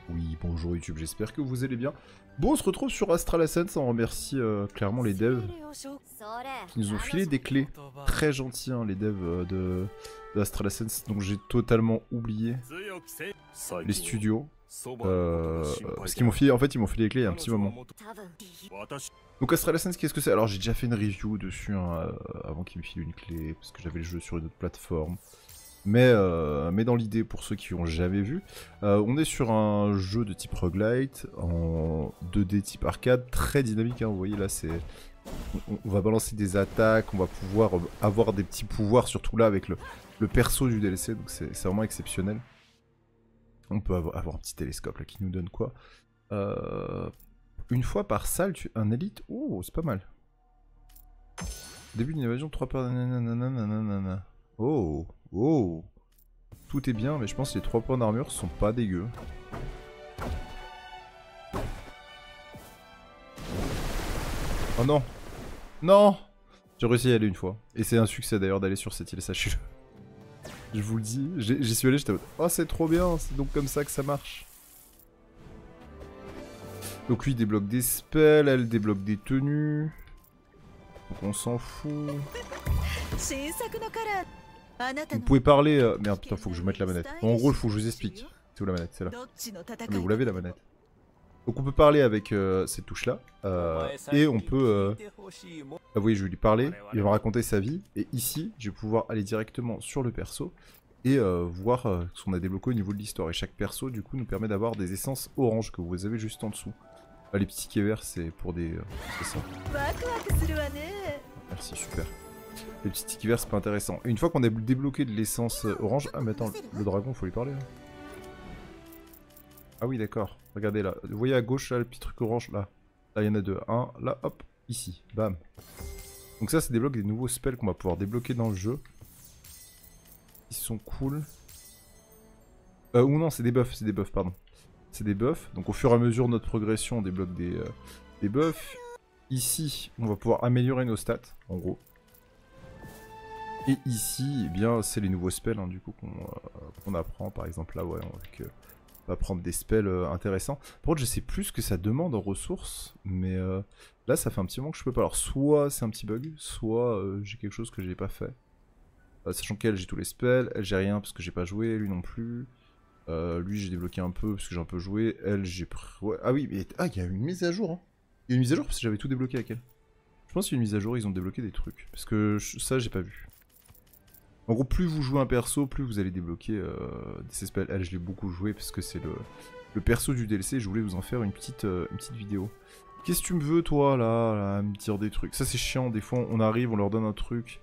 Oui, bonjour YouTube, j'espère que vous allez bien. Bon, on se retrouve sur Astral Ascent, on remercie clairement les devs qui nous ont filé des clés. Très gentils, hein, les devs de Astral Ascent, donc j'ai totalement oublié les studios. Parce qu'ils m'ont filé, en fait, ils m'ont filé les clés il y a un petit moment. Donc Astral Ascent, qu'est-ce que c'est? Alors j'ai déjà fait une review dessus, hein, avant qu'ils me filent une clé, parce que j'avais le jeu sur une autre plateforme. Mais dans l'idée, pour ceux qui n'ont jamais vu, on est sur un jeu de type roguelite, en 2D type arcade, très dynamique, hein, vous voyez là, c'est... On va balancer des attaques, on va pouvoir avoir des petits pouvoirs, surtout là avec le perso du DLC, donc c'est vraiment exceptionnel. On peut avoir un petit télescope là qui nous donne quoi, une fois par salle, un élite, oh c'est pas mal. Début d'une invasion, 3 par... Oh, oh. Tout est bien, mais je pense que les 3 points d'armure sont pas dégueux. Oh non. Non. J'ai réussi à y aller une fois. Et c'est un succès d'ailleurs d'aller sur cette île, sachez-le. Je vous le dis, j'y suis allé, j'étais en mode, oh c'est trop bien, c'est donc comme ça que ça marche. Donc lui il débloque des spells, elle débloque des tenues. Donc on s'en fout. Vous pouvez parler... Merde, putain, faut que je mette la manette. Bon, en gros, il faut que je vous explique. C'est où la manette? C'est là. Ah, mais vous l'avez la manette. Donc on peut parler avec ces touches-là. Et on peut... vous voyez, je vais lui parler, il va me raconter sa vie. Et ici, je vais pouvoir aller directement sur le perso et voir ce qu'on a débloqué au niveau de l'histoire. Et chaque perso, du coup, nous permet d'avoir des essences oranges que vous avez juste en dessous. Les petits tickets verts, c'est pour des... c'est ça. Merci, super. Les petits tickets verts, c'est pas intéressant. Et une fois qu'on a débloqué de l'essence orange... Ah mais attends, le dragon, faut lui parler là. Ah oui, d'accord. Regardez là. Vous voyez à gauche là, le petit truc orange là. Là, il y en a deux. Un, là, hop, ici. Bam. Donc ça débloque des nouveaux spells qu'on va pouvoir débloquer dans le jeu. Ils sont cool. Ou non, c'est des buffs, pardon. C'est des buffs. Donc au fur et à mesure de notre progression, on débloque des buffs. Ici, on va pouvoir améliorer nos stats, en gros. Et ici, eh bien, c'est les nouveaux spells, hein, du coup, qu'on apprend. Par exemple, là, ouais, on va prendre des spells intéressants. Par contre, je sais plus ce que ça demande en ressources, mais là, ça fait un petit moment que je peux pas. Alors, soit c'est un petit bug, soit j'ai quelque chose que j'ai pas fait. Sachant qu'elle, j'ai tous les spells. Elle, j'ai rien parce que j'ai pas joué. Lui non plus. Lui, j'ai débloqué un peu parce que j'ai un peu joué. Elle, j'ai pris... Ouais. Ah oui, mais... Ah, il y a une mise à jour, hein. Il y a une mise à jour parce que j'avais tout débloqué avec elle. Je pense qu'il y a une mise à jour, ils ont débloqué des trucs. Parce que ça, j'ai pas vu. En gros, plus vous jouez un perso, plus vous allez débloquer des spells. Elle, je l'ai beaucoup joué parce que c'est le perso du DLC. Je voulais vous en faire une petite vidéo. Qu'est-ce que tu me veux, toi, là, me dire des trucs? Ça, c'est chiant. Des fois, on arrive, on leur donne un truc.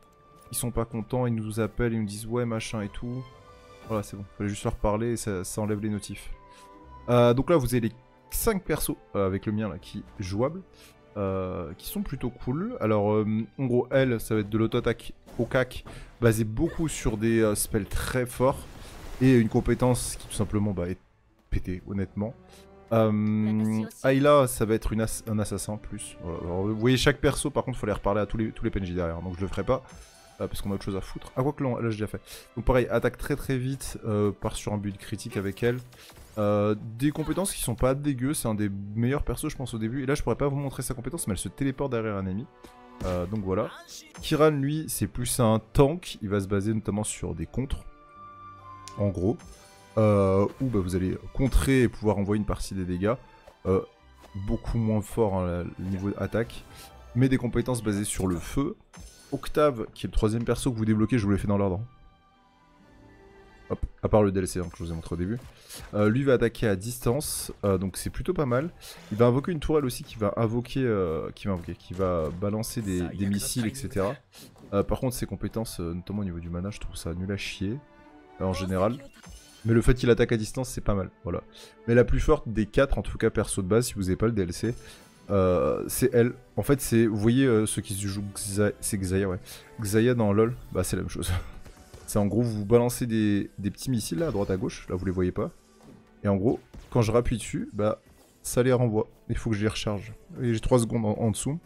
Ils sont pas contents, ils nous appellent, ils nous disent ouais, machin et tout. Voilà, c'est bon. Fallait juste leur parler et ça enlève les notifs. Donc là, vous avez les 5 persos avec le mien là qui est jouable. Qui sont plutôt cool. Alors, en gros, elle, ça va être de l'auto-attaque au cac, basé beaucoup sur des spells très forts, et une compétence qui tout simplement est pétée, honnêtement. Ayla, ça va être un assassin plus. Alors, vous voyez, chaque perso, par contre, il faut les reparler à tous les PNJ derrière, donc je le ferai pas. Parce qu'on a autre chose à foutre. Ah, quoi que là, j'ai déjà fait. Donc pareil, attaque très très vite, part sur un build critique avec elle. Des compétences qui sont pas dégueu, c'est un des meilleurs persos je pense au début. Et là je pourrais pas vous montrer sa compétence, mais elle se téléporte derrière un ennemi. Donc voilà. Kiran lui c'est plus un tank, il va se baser notamment sur des contres. En gros. Où vous allez contrer et pouvoir envoyer une partie des dégâts. Beaucoup moins fort hein, le niveau attaque. Mais des compétences basées sur le feu. Octave, qui est le troisième perso que vous débloquez, je vous l'ai fait dans l'ordre. Hop, à part le DLC hein, que je vous ai montré au début. Lui va attaquer à distance, donc c'est plutôt pas mal. Il va invoquer une tourelle aussi qui va qui va balancer des missiles, etc. Par contre, ses compétences, notamment au niveau du mana, je trouve ça nul à chier, en général. Mais le fait qu'il attaque à distance, c'est pas mal, voilà. Mais la plus forte des 4, en tout cas perso de base, si vous n'avez pas le DLC, c'est elle. En fait, c'est, vous voyez ceux qui se jouent c'est Xayah, ouais. Xayah dans LoL, c'est la même chose. C'est en gros, vous balancez des petits missiles là, à droite à gauche, là vous les voyez pas. Et en gros, quand je rappuie dessus, ça les renvoie. Il faut que je les recharge. Et j'ai 3 secondes en dessous.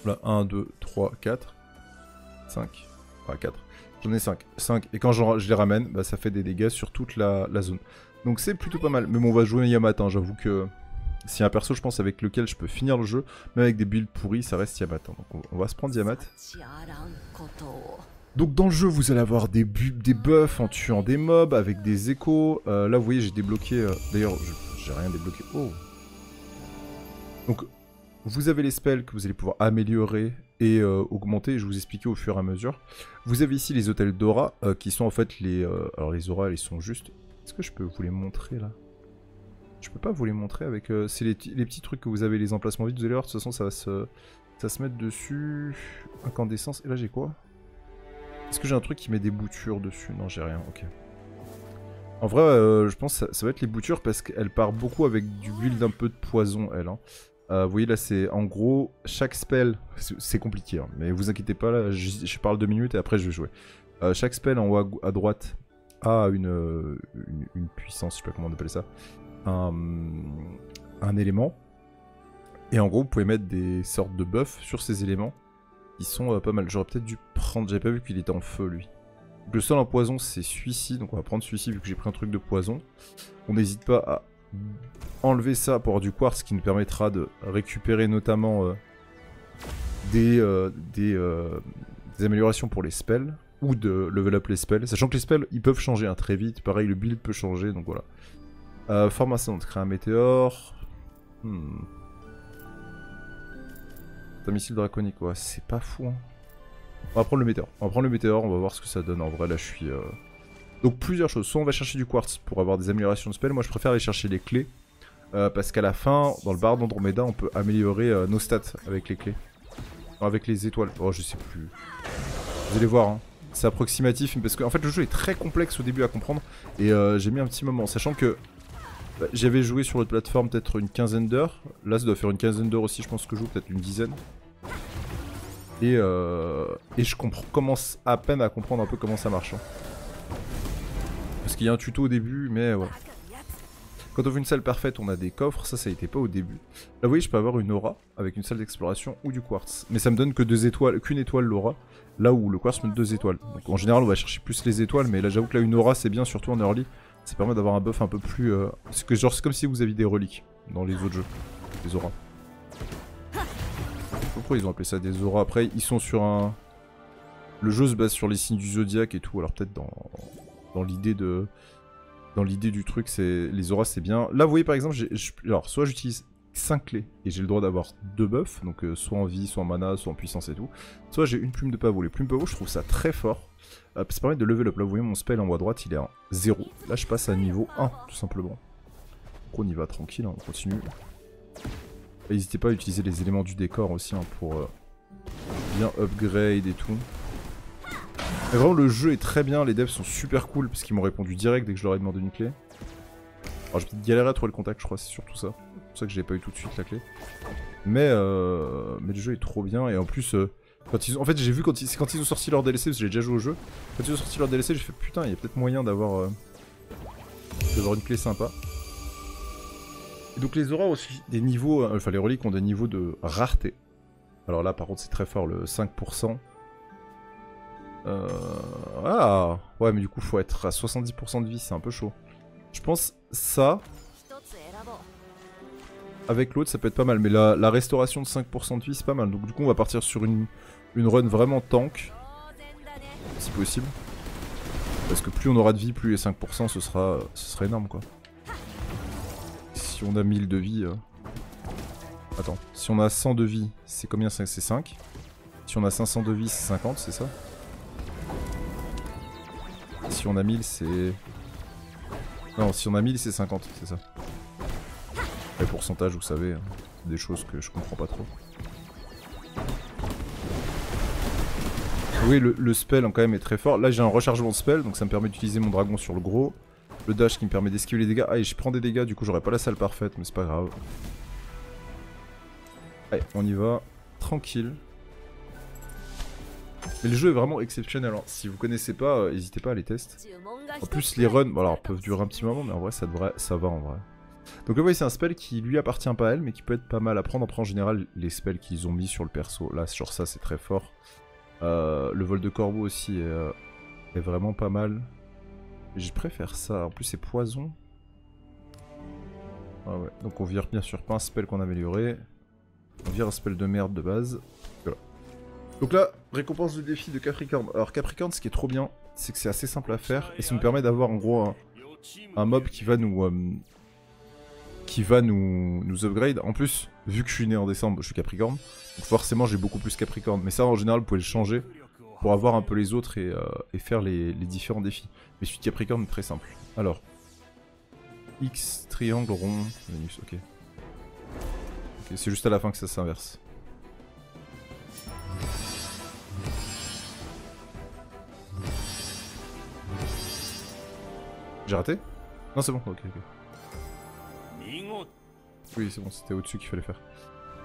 Là, 1, 2, 3, 4, 5. Enfin, 4. J'en ai 5. 5. Et quand je les ramène, ça fait des dégâts sur toute la zone. Donc c'est plutôt pas mal. Mais bon, on va jouer Yamato, hein. J'avoue que s'il y a un perso, je pense, avec lequel je peux finir le jeu, même avec des builds pourris, ça reste Yamato. Donc on va se prendre Yamato. Donc dans le jeu, vous allez avoir des buffs en tuant des mobs, avec des échos. Là, vous voyez, j'ai débloqué... D'ailleurs, j'ai rien débloqué. Oh. Donc, vous avez les spells que vous allez pouvoir améliorer et augmenter. Je vais vous expliquer au fur et à mesure. Vous avez ici les hôtels d'aura, qui sont en fait les... alors les auras, ils sont juste... Est-ce que je peux vous les montrer, là? Je peux pas vous les montrer avec... c'est les petits trucs que vous avez, les emplacements vides. Vous allez voir, de toute façon, ça va se mettre dessus. Incandescence. Et là, j'ai quoi? Est-ce que j'ai un truc qui met des boutures dessus? Non, j'ai rien, ok. En vrai, je pense que ça va être les boutures parce qu'elle part beaucoup avec du build un peu de poison, elle. Hein. Vous voyez, là, c'est en gros, chaque spell... C'est compliqué, hein, mais vous inquiétez pas, là, je parle 2 minutes et après, je vais jouer. Chaque spell en haut à droite a une puissance, je sais pas comment on appelle ça. Un élément. Et en gros, vous pouvez mettre des sortes de buffs sur ces éléments. Ils sont pas mal. J'aurais peut-être dû prendre... J'avais pas vu qu'il était en feu, lui. Donc, le seul en poison, c'est celui-ci. Donc on va prendre celui-ci vu que j'ai pris un truc de poison. On n'hésite pas à enlever ça pour avoir du quartz qui nous permettra de récupérer notamment des améliorations pour les spells. Ou de level up les spells. Sachant que les spells, ils peuvent changer hein, très vite. Pareil, le build peut changer. Donc voilà. Formation, on crée un météore. Un missile draconique, ouais, c'est pas fou. Hein. On va prendre le météore. On va voir ce que ça donne. En vrai, là, je suis... Donc, plusieurs choses. Soit on va chercher du quartz pour avoir des améliorations de spells. Moi, je préfère aller chercher les clés. Parce qu'à la fin, dans le bar d'Andromeda, on peut améliorer nos stats avec les clés. Non, avec les étoiles. Oh, je sais plus. Vous allez voir, hein. C'est approximatif. Parce que, en fait, le jeu est très complexe au début à comprendre. Et j'ai mis un petit moment. Sachant que j'avais joué sur l'autre plateforme peut-être une quinzaine d'heures. Là, ça doit faire une quinzaine d'heures aussi, je pense que je joue, peut-être une dizaine. Et je commence à peine à comprendre un peu comment ça marche. Hein. Parce qu'il y a un tuto au début, mais ouais. Quand on veut une salle parfaite, on a des coffres. Ça n'était pas au début. Là, vous voyez, je peux avoir une aura avec une salle d'exploration ou du quartz. Mais ça me donne que 2 étoiles, qu'une étoile l'aura. Là où le quartz me donne 2 étoiles. Donc en général, on va chercher plus les étoiles. Mais là, j'avoue que là, une aura, c'est bien, surtout en early. Ça permet d'avoir un buff un peu plus... c'est comme si vous aviez des reliques dans les autres jeux. Des auras. Pourquoi ils ont appelé ça des auras? Après, ils sont sur un... Le jeu se base sur les signes du zodiaque et tout. Alors peut-être dans l'idée de... Dans l'idée du truc, c'est les auras, c'est bien. Là, vous voyez, par exemple, alors, soit j'utilise 5 clés et j'ai le droit d'avoir 2 buffs. Donc soit en vie, soit en mana, soit en puissance et tout. Soit j'ai une plume de pavot. Les plumes de pavot, je trouve ça très fort. Ça permet de level up. Là, vous voyez, mon spell en haut à droite, il est en 0. Là, je passe à niveau 1, tout simplement. Donc, on y va tranquille, hein, on continue. N'hésitez pas à utiliser les éléments du décor aussi hein, pour bien upgrade et tout. Mais vraiment, le jeu est très bien. Les devs sont super cool parce qu'ils m'ont répondu direct dès que je leur ai demandé une clé. Alors, j'ai peut-être galéré à trouver le contact, je crois, c'est surtout ça. C'est pour ça que j'ai pas eu tout de suite la clé. Mais le jeu est trop bien et en plus... en fait, j'ai vu quand ils ont sorti leur DLC, parce que j'ai déjà joué au jeu. Quand ils ont sorti leur DLC, j'ai fait putain, il y a peut-être moyen d'avoir une clé sympa. Et donc les auras ont aussi des niveaux, enfin les reliques ont des niveaux de rareté. Alors là, par contre, c'est très fort, le 5%. Ah, ouais, mais du coup, faut être à 70% de vie, c'est un peu chaud. Je pense ça, avec l'autre, ça peut être pas mal. Mais la restauration de 5% de vie, c'est pas mal. Donc du coup, on va partir sur une run vraiment tank, si possible. Parce que plus on aura de vie, plus les 5%, ce sera énorme, quoi. Si on a 1000 de vie... Attends, si on a 100 de vie, c'est combien? C'est 5. Si on a 500 de vie, c'est 50, c'est ça? Si on a 1000, c'est... Non, si on a 1000, c'est 50, c'est ça. Les pourcentages, vous savez, hein, des choses que je comprends pas trop. Oui, le spell quand même est très fort. Là, j'ai un rechargement de spell, donc ça me permet d'utiliser mon dragon sur le gros. Le dash qui me permet d'esquiver les dégâts. Ah, et je prends des dégâts, du coup, j'aurai pas la salle parfaite, mais c'est pas grave. Allez, on y va. Tranquille. Mais le jeu est vraiment exceptionnel. Hein. Si vous connaissez pas, n'hésitez pas à les tester. En plus, les runs, bon, alors, peuvent durer un petit moment, mais en vrai, ça va en vrai. Donc là, vous voyez, c'est un spell qui lui appartient pas à elle, mais qui peut être pas mal à prendre. Après, en général, les spells qu'ils ont mis sur le perso, là, sur ça, c'est très fort. Le vol de corbeau aussi est vraiment pas mal. Je préfère ça. En plus, c'est poison. Ah ouais, donc on vire bien sûr pas un spell qu'on a amélioré. On vire un spell de merde de base. Voilà. Donc là, récompense de défi de Capricorne. Alors Capricorne, ce qui est trop bien, c'est que c'est assez simple à faire. Et ça nous permet d'avoir en gros un mob qui va nous upgrade. En plus, vu que je suis né en décembre, je suis Capricorne. Donc forcément, j'ai beaucoup plus Capricorne. Mais ça, en général, vous pouvez le changer pour avoir un peu les autres et faire les différents défis. Mais celui de Capricorne est très simple. Alors, X, triangle, rond, Vénus, ok. Ok, c'est juste à la fin que ça s'inverse. J'ai raté? Non, c'est bon, ok, ok. Oui, c'est bon, c'était au-dessus qu'il fallait faire.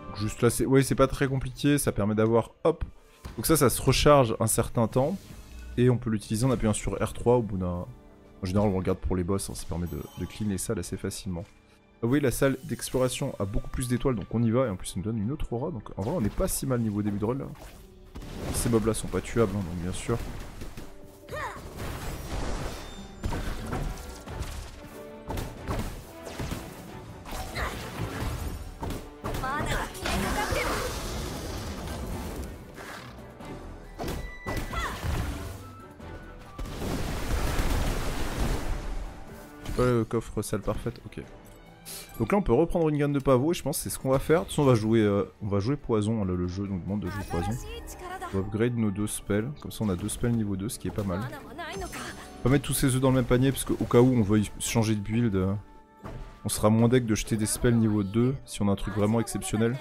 Donc juste là, c'est pas très compliqué, ça permet d'avoir, hop. Donc ça se recharge un certain temps. Et on peut l'utiliser en appuyant sur R3 au bout d'un... En général, on le regarde pour les boss, hein, ça permet de clean les salles assez facilement. Vous voyez, la salle d'exploration a beaucoup plus d'étoiles, donc on y va, et en plus ça nous donne une autre aura, donc en vrai on n'est pas si mal niveau début de run là. Ces mobs là sont pas tuables, hein, donc bien sûr. J'ai pas le coffre salle parfaite, ok. Donc là on peut reprendre une gamme de pavot et je pense que c'est ce qu'on va faire. De toute façon on va jouer poison, là, le jeu nous demande de jouer poison. On va upgrade nos 2 spells, comme ça on a 2 spells niveau 2, ce qui est pas mal. On va mettre tous ces œufs dans le même panier parce qu'au cas où on veut changer de build, on sera moins deck de jeter des spells niveau 2 si on a un truc vraiment exceptionnel.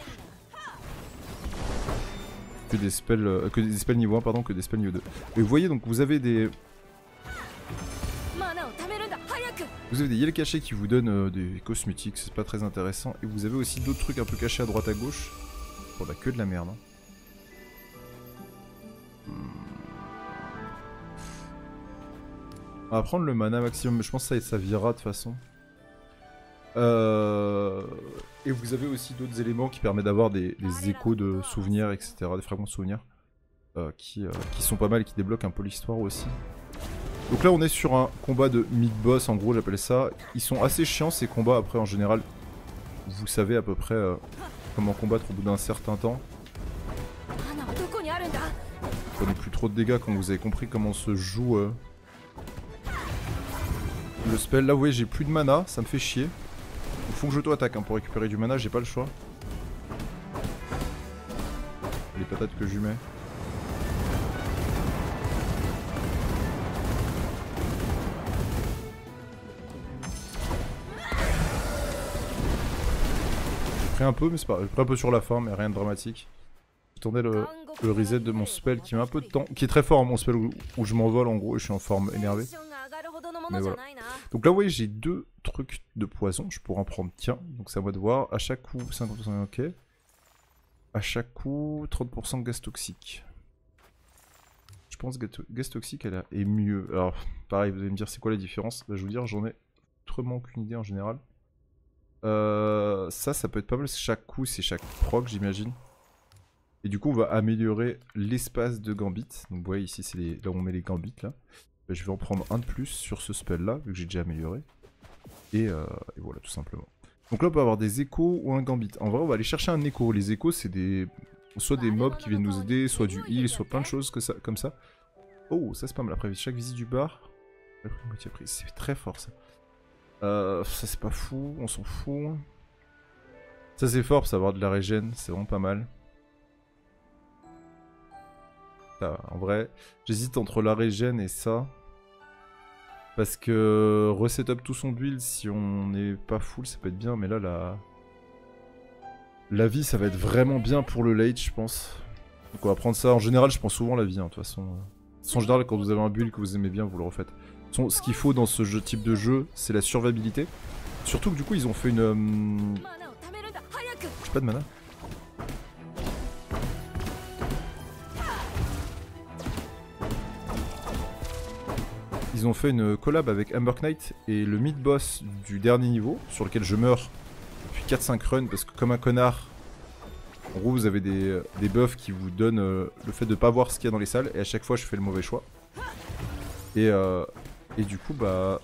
Que des spells niveau 1 pardon, que des spells niveau 2. Et vous voyez donc vous avez des... Vous avez des yels cachés qui vous donnent des cosmétiques, c'est pas très intéressant. Et vous avez aussi d'autres trucs un peu cachés à droite à gauche. Bon bah que de la merde. Hein. On va prendre le mana maximum, mais je pense que ça virera de toute façon. Et vous avez aussi d'autres éléments qui permettent d'avoir des échos de souvenirs, etc. Des fragments de souvenirs. Qui sont pas mal et qui débloquent un peu l'histoire aussi. Donc là on est sur un combat de mid-boss, en gros j'appelle ça. Ils sont assez chiants ces combats, après en général vous savez à peu près comment combattre au bout d'un certain temps. Prenez plus trop de dégâts quand vous avez compris comment se joue le spell. Là vous voyez j'ai plus de mana, ça me fait chier. Il faut que j'auto-attaque hein, pour récupérer du mana, j'ai pas le choix. Les patates que je lui mets. Un peu, mais c'est pas. J'ai pris un peu sur la fin, mais rien de dramatique. J'attendais le reset de mon spell qui met un peu de temps, qui est très fort, hein, mon spell où je m'envole en gros et je suis en forme énervée. Mais voilà. Donc là, vous voyez, j'ai 2 trucs de poison, je pourrais en prendre qu'un, donc c'est à moi de voir. À chaque coup, 50% ok. À chaque coup, 30% de gaz toxique. Je pense que gaz toxique elle est mieux. Alors, pareil, vous allez me dire c'est quoi la différence? Bah, je vais vous dire, j'en ai autrement aucune idée en général. Ça peut être pas mal, chaque coup c'est chaque proc j'imagine. Et du coup on va améliorer l'espace de gambit. Donc vous voyez ici c'est là où on met les gambits là. Je vais en prendre un de plus sur ce spell là, vu que j'ai déjà amélioré. Et voilà tout simplement. Donc là on peut avoir des échos ou un gambit. En vrai on va aller chercher un écho. Les échos c'est soit des mobs qui viennent nous aider, soit du heal, soit plein de choses comme ça. Oh ça c'est pas mal, après chaque visite du bar. C'est très fort ça. Ça c'est pas fou, on s'en fout. Ça c'est fort pour savoir de la régène, c'est vraiment pas mal. En vrai, j'hésite entre la régène et ça. Parce que reset-up tout son build si on n'est pas full, ça peut être bien, mais là la vie ça va être vraiment bien pour le late je pense. Donc on va prendre ça, en général je prends souvent la vie hein, de toute façon. En général quand vous avez un build que vous aimez bien vous le refaites. Ce qu'il faut dans ce type de jeu, c'est la survivabilité. Surtout que du coup, ils ont fait une... J'ai pas de mana. Ils ont fait une collab avec Amber Knight et le mid-boss du dernier niveau, sur lequel je meurs depuis 4-5 runs, parce que comme un connard, en gros vous avez des buffs qui vous donnent le fait de pas voir ce qu'il y a dans les salles, et à chaque fois je fais le mauvais choix. Et du coup, bah,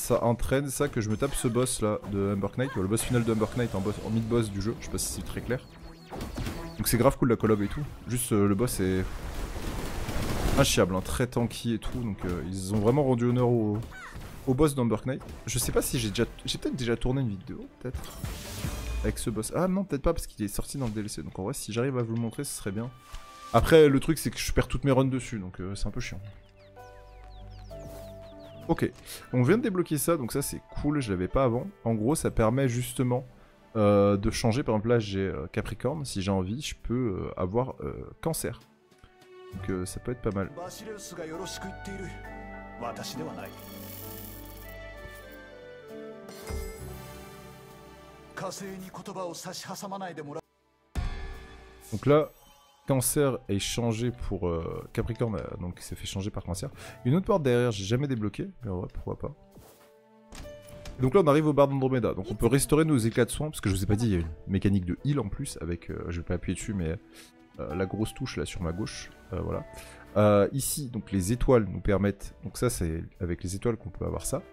ça entraîne ça que je me tape ce boss là de Humber Knight, le boss final de Humber Knight en mid-boss du jeu, je sais pas si c'est très clair. Donc c'est grave cool la collab et tout, juste le boss est inchiable, hein, très tanky et tout, donc ils ont vraiment rendu honneur au boss d'Humber Knight. Je sais pas si j'ai peut-être déjà tourné une vidéo, peut-être, avec ce boss. Ah non, peut-être pas parce qu'il est sorti dans le DLC, donc en vrai si j'arrive à vous le montrer ce serait bien. Après le truc c'est que je perds toutes mes runs dessus, donc c'est un peu chiant. Ok, on vient de débloquer ça, donc ça c'est cool, je l'avais pas avant. En gros, ça permet justement de changer. Par exemple, là j'ai Capricorne, si j'ai envie, je peux avoir Cancer. Donc ça peut être pas mal. Donc là, Cancer est changé pour Capricorne, donc il s'est fait changer par Cancer. Une autre porte derrière, j'ai jamais débloqué, mais ouais, pourquoi pas. Donc là on arrive au bar d'Andromeda, donc on peut restaurer nos éclats de soins, parce que je vous ai pas dit, il y a une mécanique de heal en plus, avec, je vais pas appuyer dessus, mais la grosse touche là sur ma gauche, voilà. Ici, donc les étoiles nous permettent, donc ça c'est avec les étoiles qu'on peut avoir ça.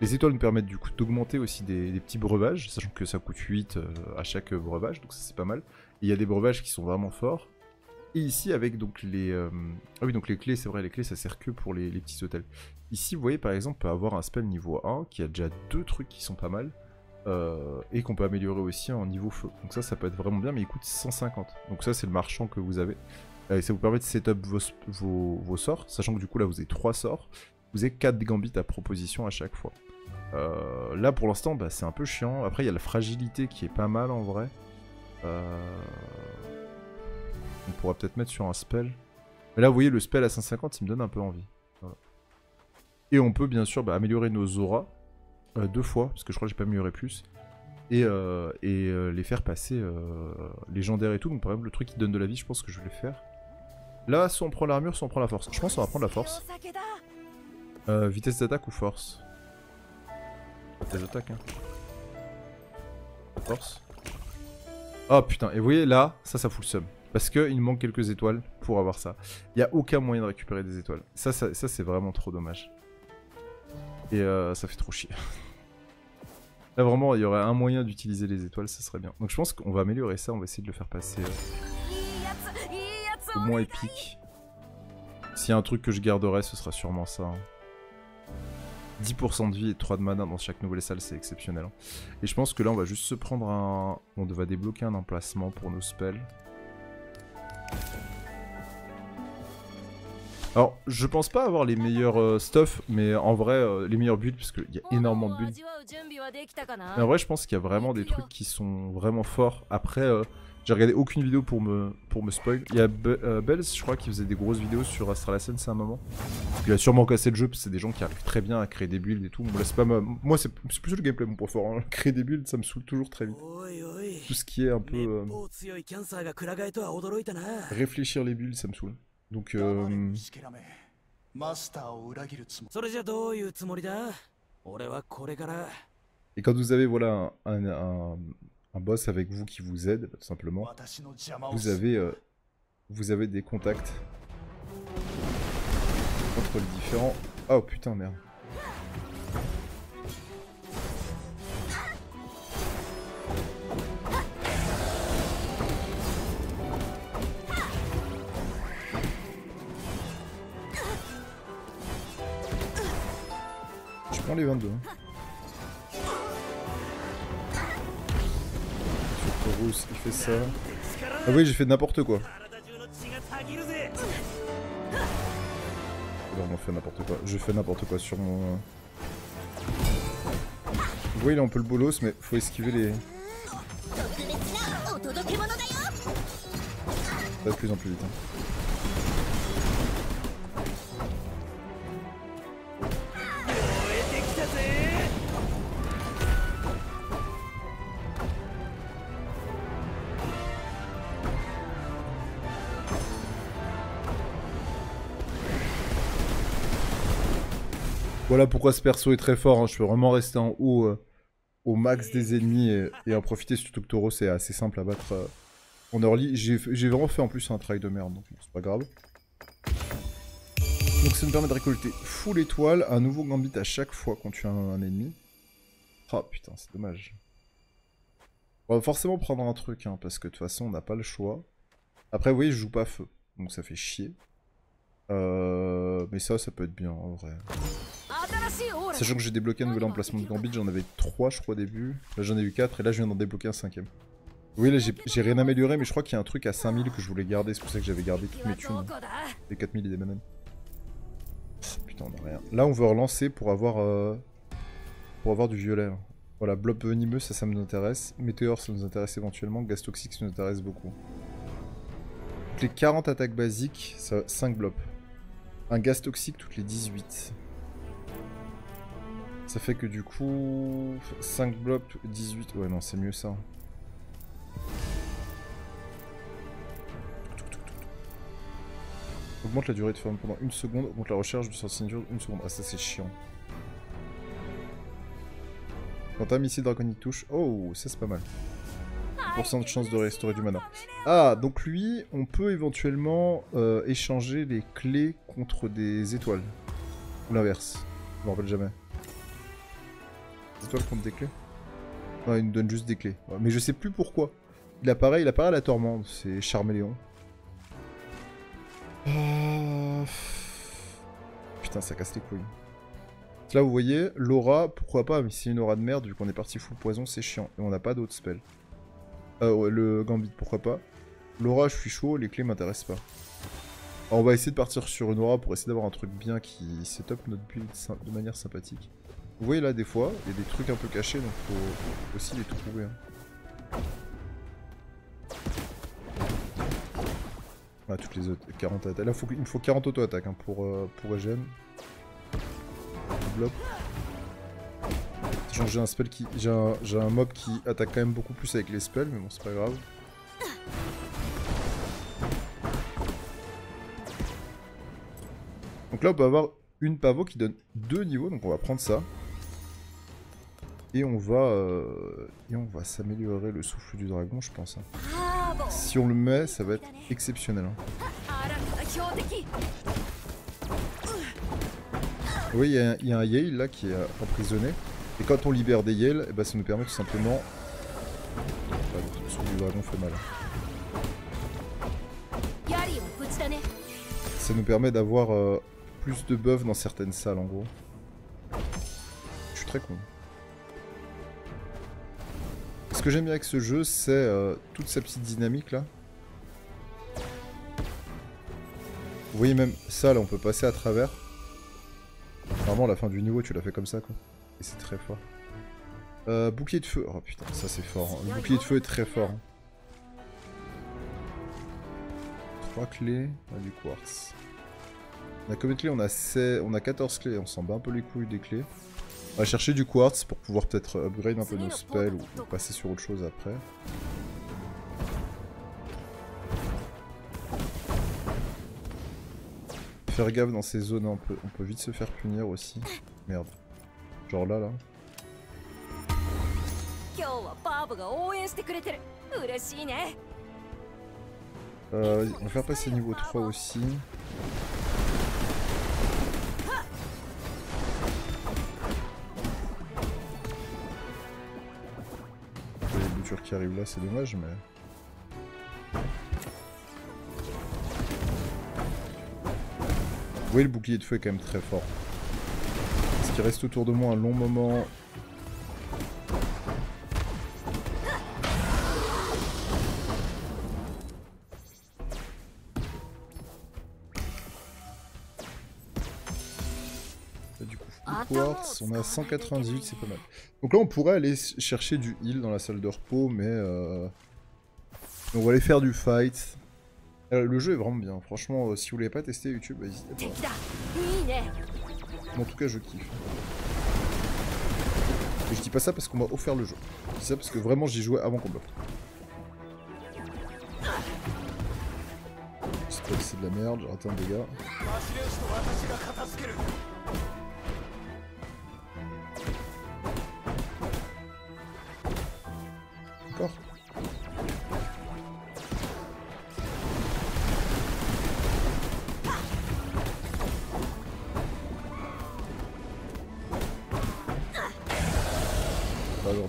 Les étoiles nous permettent du coup d'augmenter aussi des petits breuvages, sachant que ça coûte 8 à chaque breuvage, donc ça c'est pas mal. Et il y a des breuvages qui sont vraiment forts. Et ici avec donc les... Ah oui donc les clés, c'est vrai, les clés ça sert que pour les petits hôtels. Ici vous voyez par exemple on peut avoir un spell niveau 1 qui a déjà 2 trucs qui sont pas mal. Et qu'on peut améliorer aussi en niveau feu. Donc ça peut être vraiment bien mais il coûte 150. Donc ça c'est le marchand que vous avez. Et ça vous permet de setup vos sorts, sachant que du coup là vous avez 3 sorts. Vous avez 4 gambits à proposition à chaque fois. Là pour l'instant bah, c'est un peu chiant. Après il y a la fragilité qui est pas mal en vrai. On pourra peut-être mettre sur un spell. Mais là vous voyez le spell à 150 il me donne un peu envie. Voilà. Et on peut bien sûr améliorer nos auras 2 fois, parce que je crois que j'ai pas amélioré plus. Et les faire passer légendaires et tout. Donc par exemple le truc qui donne de la vie je pense que je vais le faire. Là soit on prend l'armure soit on prend la force. Je pense qu'on va prendre la force. Vitesse d'attaque ou force? Vitesse d'attaque hein. Force. Oh putain, et vous voyez là, ça fout le seum. Parce qu'il manque quelques étoiles pour avoir ça. Il n'y a aucun moyen de récupérer des étoiles. Ça c'est vraiment trop dommage. Et ça fait trop chier. Là vraiment, il y aurait un moyen d'utiliser les étoiles, ça serait bien. Donc je pense qu'on va améliorer ça, on va essayer de le faire passer au moins épique. S'il y a un truc que je garderai, ce sera sûrement ça. Hein. 10% de vie et 3 de mana dans chaque nouvelle salle, c'est exceptionnel. Hein. Et je pense que là, on va juste se prendre un... On va débloquer un emplacement pour nos spells. Alors, je pense pas avoir les meilleurs stuff, mais en vrai, les meilleurs builds, parce qu'il y a énormément de builds. Mais en vrai, je pense qu'il y a vraiment des trucs qui sont vraiment forts. Après, j'ai regardé aucune vidéo pour me spoil. Il y a Bells, je crois, qui faisait des grosses vidéos sur Astral Ascent, c'est un moment. Il a sûrement cassé le jeu, parce que c'est des gens qui arrivent très bien à créer des builds et tout. Bon, là, c'est pas moi, c'est plus le gameplay mon point fort. Hein. Créer des builds, ça me saoule toujours très vite. Tout ce qui est un peu... réfléchir les builds, ça me saoule. Donc et quand vous avez voilà un boss avec vous qui vous aide, tout simplement, vous avez des contacts entre les différents... Oh putain merde. Je prends les 22. Taurus, il fait ça. Ah oui, j'ai fait n'importe quoi. Non, on fait n'importe quoi. Je fais n'importe quoi sur mon... Vous voyez, là on peut le bolos, mais faut esquiver les... Ça va de plus en plus vite. Hein. Voilà pourquoi ce perso est très fort, hein. Je peux vraiment rester en haut au max des ennemis et en profiter, surtout que Tauros c'est assez simple à battre en early. J'ai vraiment fait en plus un travail de merde, donc bon, c'est pas grave. Donc ça nous permet de récolter full étoile, un nouveau gambit à chaque fois qu'on tue un ennemi. Oh putain, c'est dommage. On va forcément prendre un truc, hein, parce que de toute façon on n'a pas le choix. Après vous voyez je joue pas feu, donc ça fait chier. Mais ça peut être bien en vrai. Sachant que j'ai débloqué un nouvel emplacement de gambit, j'en avais 3 je crois au début. Là j'en ai eu 4 et là je viens d'en débloquer un 5ème. Oui là j'ai rien amélioré mais je crois qu'il y a un truc à 5000 que je voulais garder, c'est pour ça que j'avais gardé toutes mes thunes. Hein. Les 4000 et des bananes. Putain on a rien. Là on veut relancer pour avoir du violet. Hein. Voilà, blob venimeux ça nous intéresse. Météore ça nous intéresse éventuellement, gaz toxique ça nous intéresse beaucoup. Toutes les 40 attaques basiques, ça 5 blobs. Un gaz toxique toutes les 18. Ça fait que du coup... 5 blobs, 18... Ouais non c'est mieux ça. Augmente la durée de ferme pendant 1 seconde, augmente la recherche du sortilège de 1 seconde. Ah ça c'est chiant. Quand un missile draconique touche... Oh, ça c'est pas mal. % de chance de restaurer du mana. Ah, donc lui, on peut éventuellement échanger les clés contre des étoiles. Ou l'inverse. Je me rappelle jamais. Des étoiles contre des clés? Non, il nous donne juste des clés. Mais je sais plus pourquoi. Il apparaît à la tourmente. C'est Charméléon. Putain, ça casse les couilles. Là, vous voyez, l'aura, pourquoi pas, mais c'est une aura de merde, vu qu'on est parti full poison, c'est chiant. Et on n'a pas d'autres spells. Ouais, le gambit, pourquoi pas. L'aura, je suis chaud, les clés m'intéressent pas. Alors, on va essayer de partir sur une aura pour essayer d'avoir un truc bien qui setup notre build de manière sympathique. Vous voyez là, des fois, il y a des trucs un peu cachés, donc faut aussi les trouver. Hein. Ah, toutes les autres, 40 attaques. Là, il me faut 40 auto-attaques hein, pour Egen. Blob. J'ai un spell qui. J'ai un mob qui attaque quand même beaucoup plus avec les spells, mais bon, c'est pas grave. Donc là, on peut avoir une pavot qui donne 2 niveaux, donc on va prendre ça. Et on va s'améliorer le souffle du dragon, je pense. Hein. Si on le met, ça va être exceptionnel. Hein. Oui, il y a un Yale là qui est emprisonné. Et quand on libère des Yale, eh ben, ça nous permet tout simplement... le souffle du dragon fait mal. Ça nous permet d'avoir plus de buffs dans certaines salles en gros. Je suis très con. Ce que j'aime bien avec ce jeu, c'est toute sa petite dynamique là. Vous voyez même ça là, on peut passer à travers. Normalement, à la fin du niveau, tu l'as fait comme ça quoi. Et c'est très fort. Bouclier de feu. Oh putain, ça c'est fort. Hein. Le bouclier de feu est très fort. Hein. 3 clés. Ah, du quartz. On a combien de clés? On a 14 clés. On s'en bat un peu les couilles des clés. On va chercher du quartz pour pouvoir peut-être upgrade un peu nos spells ou passer sur autre chose après. Faire gaffe dans ces zones, on peut vite se faire punir aussi. Merde. Genre là. On va faire passer niveau 3 aussi. Les boutures qui arrivent là, c'est dommage, mais... Oui, le bouclier de feu est quand même très fort. Parce qu'il reste autour de moi un long moment. Et du coup, full quartz, on a 198, c'est pas mal. Donc là, on pourrait aller chercher du heal dans la salle de repos, mais... On va aller faire du fight. Le jeu est vraiment bien, franchement, si vous l'avez pas testé YouTube, n'hésitez pas. En tout cas, je kiffe. Et je dis pas ça parce qu'on m'a offert le jeu. Je dis ça parce que vraiment j'y jouais avant qu'on bloque. Je sais pas si c'est de la merde, j'ai raté un dégât. Encore.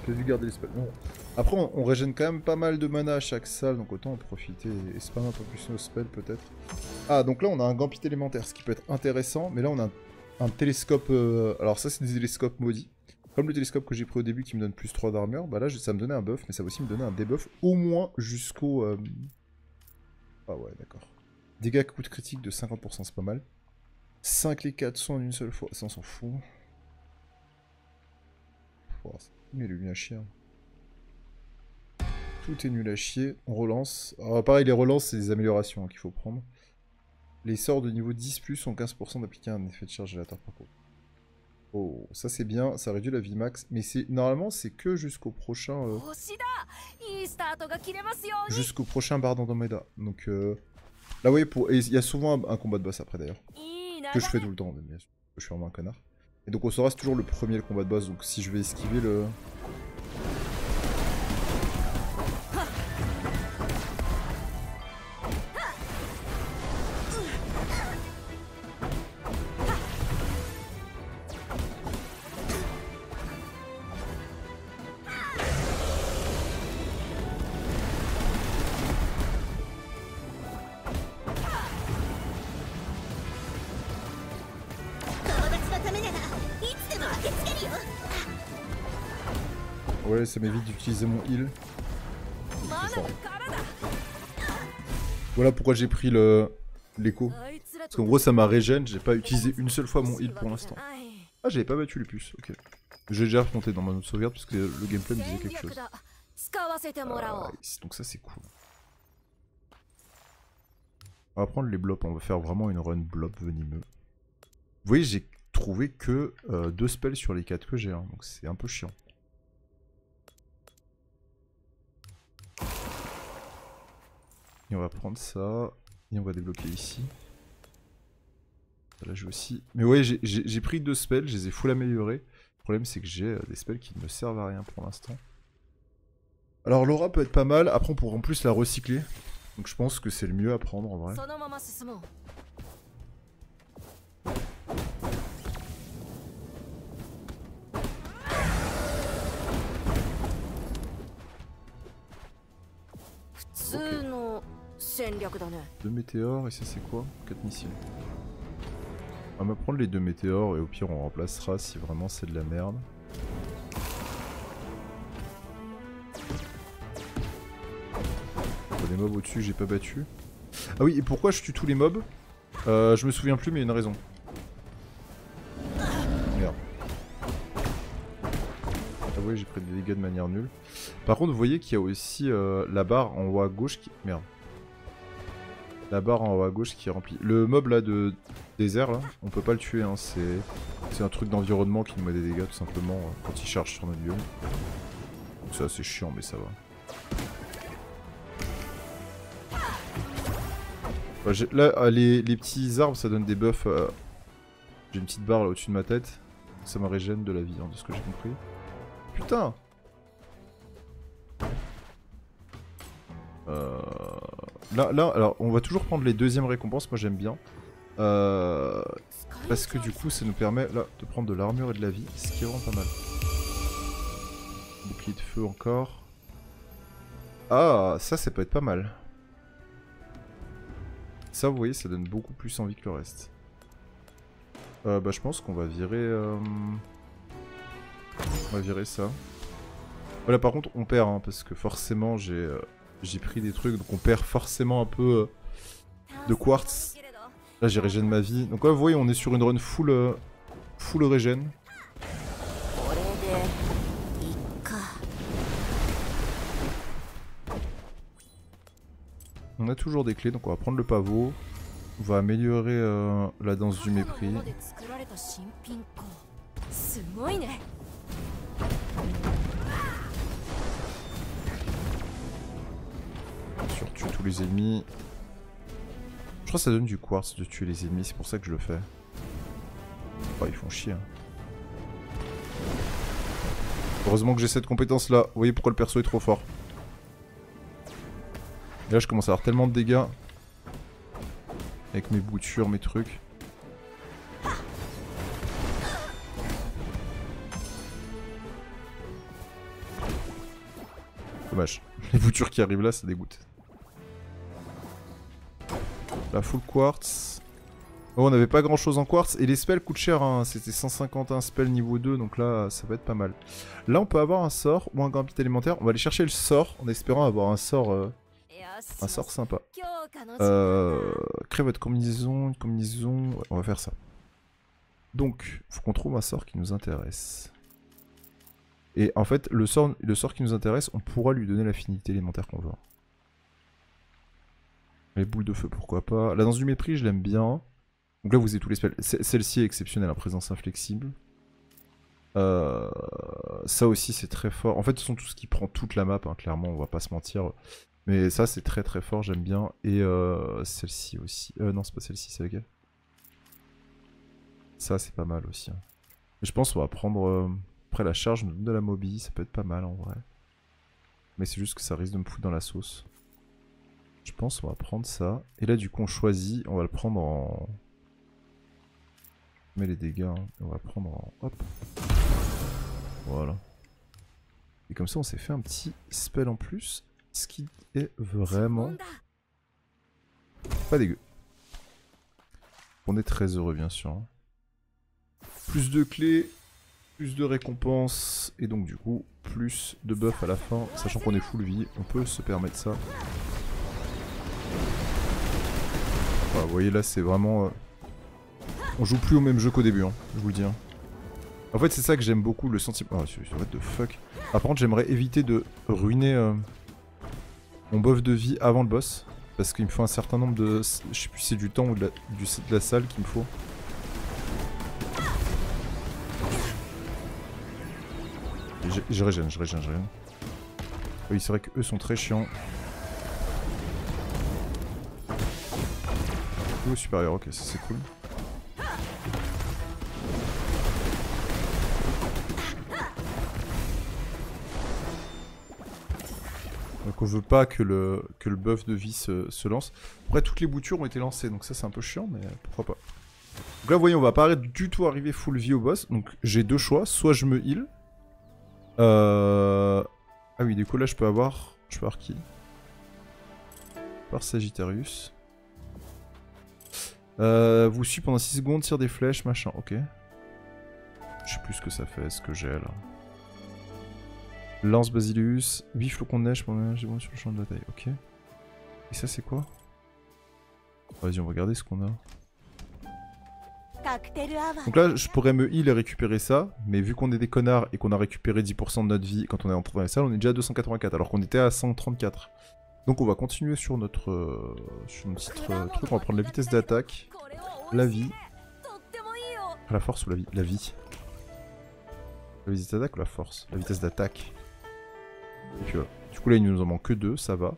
peut vite garder les spells. Bon. Après, on régène quand même pas mal de mana à chaque salle, donc autant en profiter et spam un peu plus nos spells peut-être. Ah, donc là on a un Gambit élémentaire, ce qui peut être intéressant, mais là on a un télescope. Alors, ça, c'est des télescopes maudits. Comme le télescope que j'ai pris au début qui me donne plus 3 d'armure, bah là ça me donnait un buff, mais ça va aussi me donner un debuff au moins jusqu'au... Ah ouais, d'accord. Dégâts coût critique de 50%, c'est pas mal. 5 les 400 en une seule fois, ça on s'en fout. Oh, mais il est nul à chier. Tout est nul à chier, on relance. Alors pareil, les relances, c'est des améliorations qu'il faut prendre. Les sorts de niveau 10+, ont 15% d'appliquer un effet de charge aléatoire par contre. Oh, ça c'est bien, ça réduit la vie max, mais normalement c'est que jusqu'au prochain... jusqu'au prochain bar d'Andromeda. Donc là, vous voyez, il y a souvent un combat de boss après d'ailleurs. Que je fais tout le temps, bien sûr. Je suis vraiment un connard. Et donc on saura c'est toujours le premier le combat de boss, donc si je vais esquiver le... Ouais, ça m'évite d'utiliser mon heal. Voilà pourquoi j'ai pris l'écho. Parce qu'en gros ça m'a régène, j'ai pas utilisé une seule fois mon heal pour l'instant. Ah, j'avais pas battu les puces, ok. J'ai déjà affronté dans ma note de sauvegarde parce que le gameplay me disait quelque chose. Donc ça c'est cool. On va prendre les blobs, on va faire vraiment une run blob venimeux. Vous voyez, j'ai trouvé que 2 spells sur les 4 que j'ai, hein, donc c'est un peu chiant. Et on va prendre ça, et on va débloquer ici. Là j'ai aussi... Mais ouais, j'ai pris 2 spells, je les ai full améliorés. Le problème c'est que j'ai des spells qui ne me servent à rien pour l'instant. Alors l'aura peut être pas mal, après on pourra en plus la recycler. Donc je pense que c'est le mieux à prendre en vrai. Okay. 2 météores et ça c'est quoi? 4 missiles. On va prendre les 2 météores et au pire on remplacera si vraiment c'est de la merde. Les mobs au-dessus j'ai pas battu. Ah oui, et pourquoi je tue tous les mobs? Je me souviens plus mais il y a une raison. Merde. Ah oui, j'ai pris des dégâts de manière nulle. Par contre vous voyez qu'il y a aussi la barre en haut à gauche qui... Merde. La barre en haut à gauche qui est remplie. Le mob là de désert là, on peut pas le tuer, hein. C'est un truc d'environnement qui nous met des dégâts tout simplement quand il charge sur notre biome. C'est assez chiant mais ça va. Là les petits arbres ça donne des buffs. J'ai une petite barre là au-dessus de ma tête. Ça me régène de la vie, hein, de ce que j'ai compris. Putain. Là, alors on va toujours prendre les deuxièmes récompenses, moi j'aime bien. Parce que du coup ça nous permet là de prendre de l'armure et de la vie, ce qui est vraiment pas mal. Bouclier de feu encore. Ah, ça peut être pas mal. Ça vous voyez ça donne beaucoup plus envie que le reste. Bah je pense qu'on va virer... On va virer ça. Voilà par contre on perd hein, parce que forcément j'ai pris des trucs, donc on perd forcément un peu de quartz. Là j'ai régène ma vie. Donc là vous voyez on est sur une run full régène. On a toujours des clés, donc on va prendre le pavot. On va améliorer la danse du mépris. Tuer tous les ennemis. Je crois que ça donne du quartz de tuer les ennemis, c'est pour ça que je le fais. Oh, ils font chier. Hein. Heureusement que j'ai cette compétence là. Vous voyez pourquoi le perso est trop fort. Et là je commence à avoir tellement de dégâts. Avec mes boutures, mes trucs. Dommage. Les boutures qui arrivent là, ça dégoûte. La full quartz. Oh, on n'avait pas grand chose en quartz. Et les spells coûtent cher, hein. C'était 151 spells niveau 2, donc là, ça va être pas mal. Là, on peut avoir un sort ou un gambit élémentaire. On va aller chercher le sort en espérant avoir un sort sympa. Créez votre combinaison, une combinaison. Ouais, on va faire ça. Donc, faut qu'on trouve un sort qui nous intéresse. Et en fait, le sort qui nous intéresse, on pourra lui donner l'affinité élémentaire qu'on veut. Les boules de feu, pourquoi pas. La danse du mépris, je l'aime bien. Donc là, vous avez tous les spells. Celle-ci est exceptionnelle, la présence inflexible. Ça aussi, c'est très fort. En fait, ce sont tout ce qui prend toute la map, hein, clairement, on va pas se mentir. Mais ça, c'est très très fort, j'aime bien. Et celle-ci aussi. Non, c'est pas celle-ci, c'est laquelle? Ça, c'est pas mal aussi. Hein. Et je pense qu'on va prendre... Après, la charge nous donne de la mobi, ça peut être pas mal en vrai. Mais c'est juste que ça risque de me foutre dans la sauce. Je pense qu'on va prendre ça. Et là, du coup, on choisit. On va le prendre en... On met les dégâts. Hein. On va prendre en... Hop. Voilà. Et comme ça, on s'est fait un petit spell en plus. Ce qui est vraiment... pas dégueu. On est très heureux, bien sûr. Hein. Plus de clés. Plus de récompenses, et donc du coup, plus de buff à la fin, sachant qu'on est full vie, on peut se permettre ça. Voilà, vous voyez là, c'est vraiment... On joue plus au même jeu qu'au début, hein, je vous le dis. Hein. En fait, c'est ça que j'aime beaucoup, le sentiment... Oh, what the fuck. Par contre, j'aimerais éviter de ruiner mon buff de vie avant le boss, parce qu'il me faut un certain nombre de... Je sais plus si c'est du temps ou de la salle qu'il me faut. Je régène. Oui, c'est vrai qu'eux sont très chiants. Niveau supérieur, ok, ça c'est cool. Donc on veut pas que le buff de vie se lance. Après, toutes les boutures ont été lancées, donc ça c'est un peu chiant, mais pourquoi pas. Donc là, vous voyez, on va pas du tout arriver full vie au boss. Donc j'ai deux choix, soit je me heal. Ah oui, du coup là je peux avoir qui? Par Sagittarius. Vous suit pendant 6 secondes, tire des flèches, machin, ok. Je sais plus ce que ça fait, ce que j'ai là. Lance Basilius, 8 flocons de neige pour j'ai bon sur le champ de bataille, ok. Et ça c'est quoi? Vas-y, on va regarder ce qu'on a. Donc là, je pourrais me heal et récupérer ça, mais vu qu'on est des connards et qu'on a récupéré 10% de notre vie quand on est entré dans les salles, on est déjà à 284, alors qu'on était à 134. Donc on va continuer sur notre petit truc, on va prendre la vitesse d'attaque, la vie, la force ou la vie? La vie. La vitesse d'attaque ou la force? La vitesse d'attaque. Et puis voilà. Du coup là, il nous en manque que 2, ça va.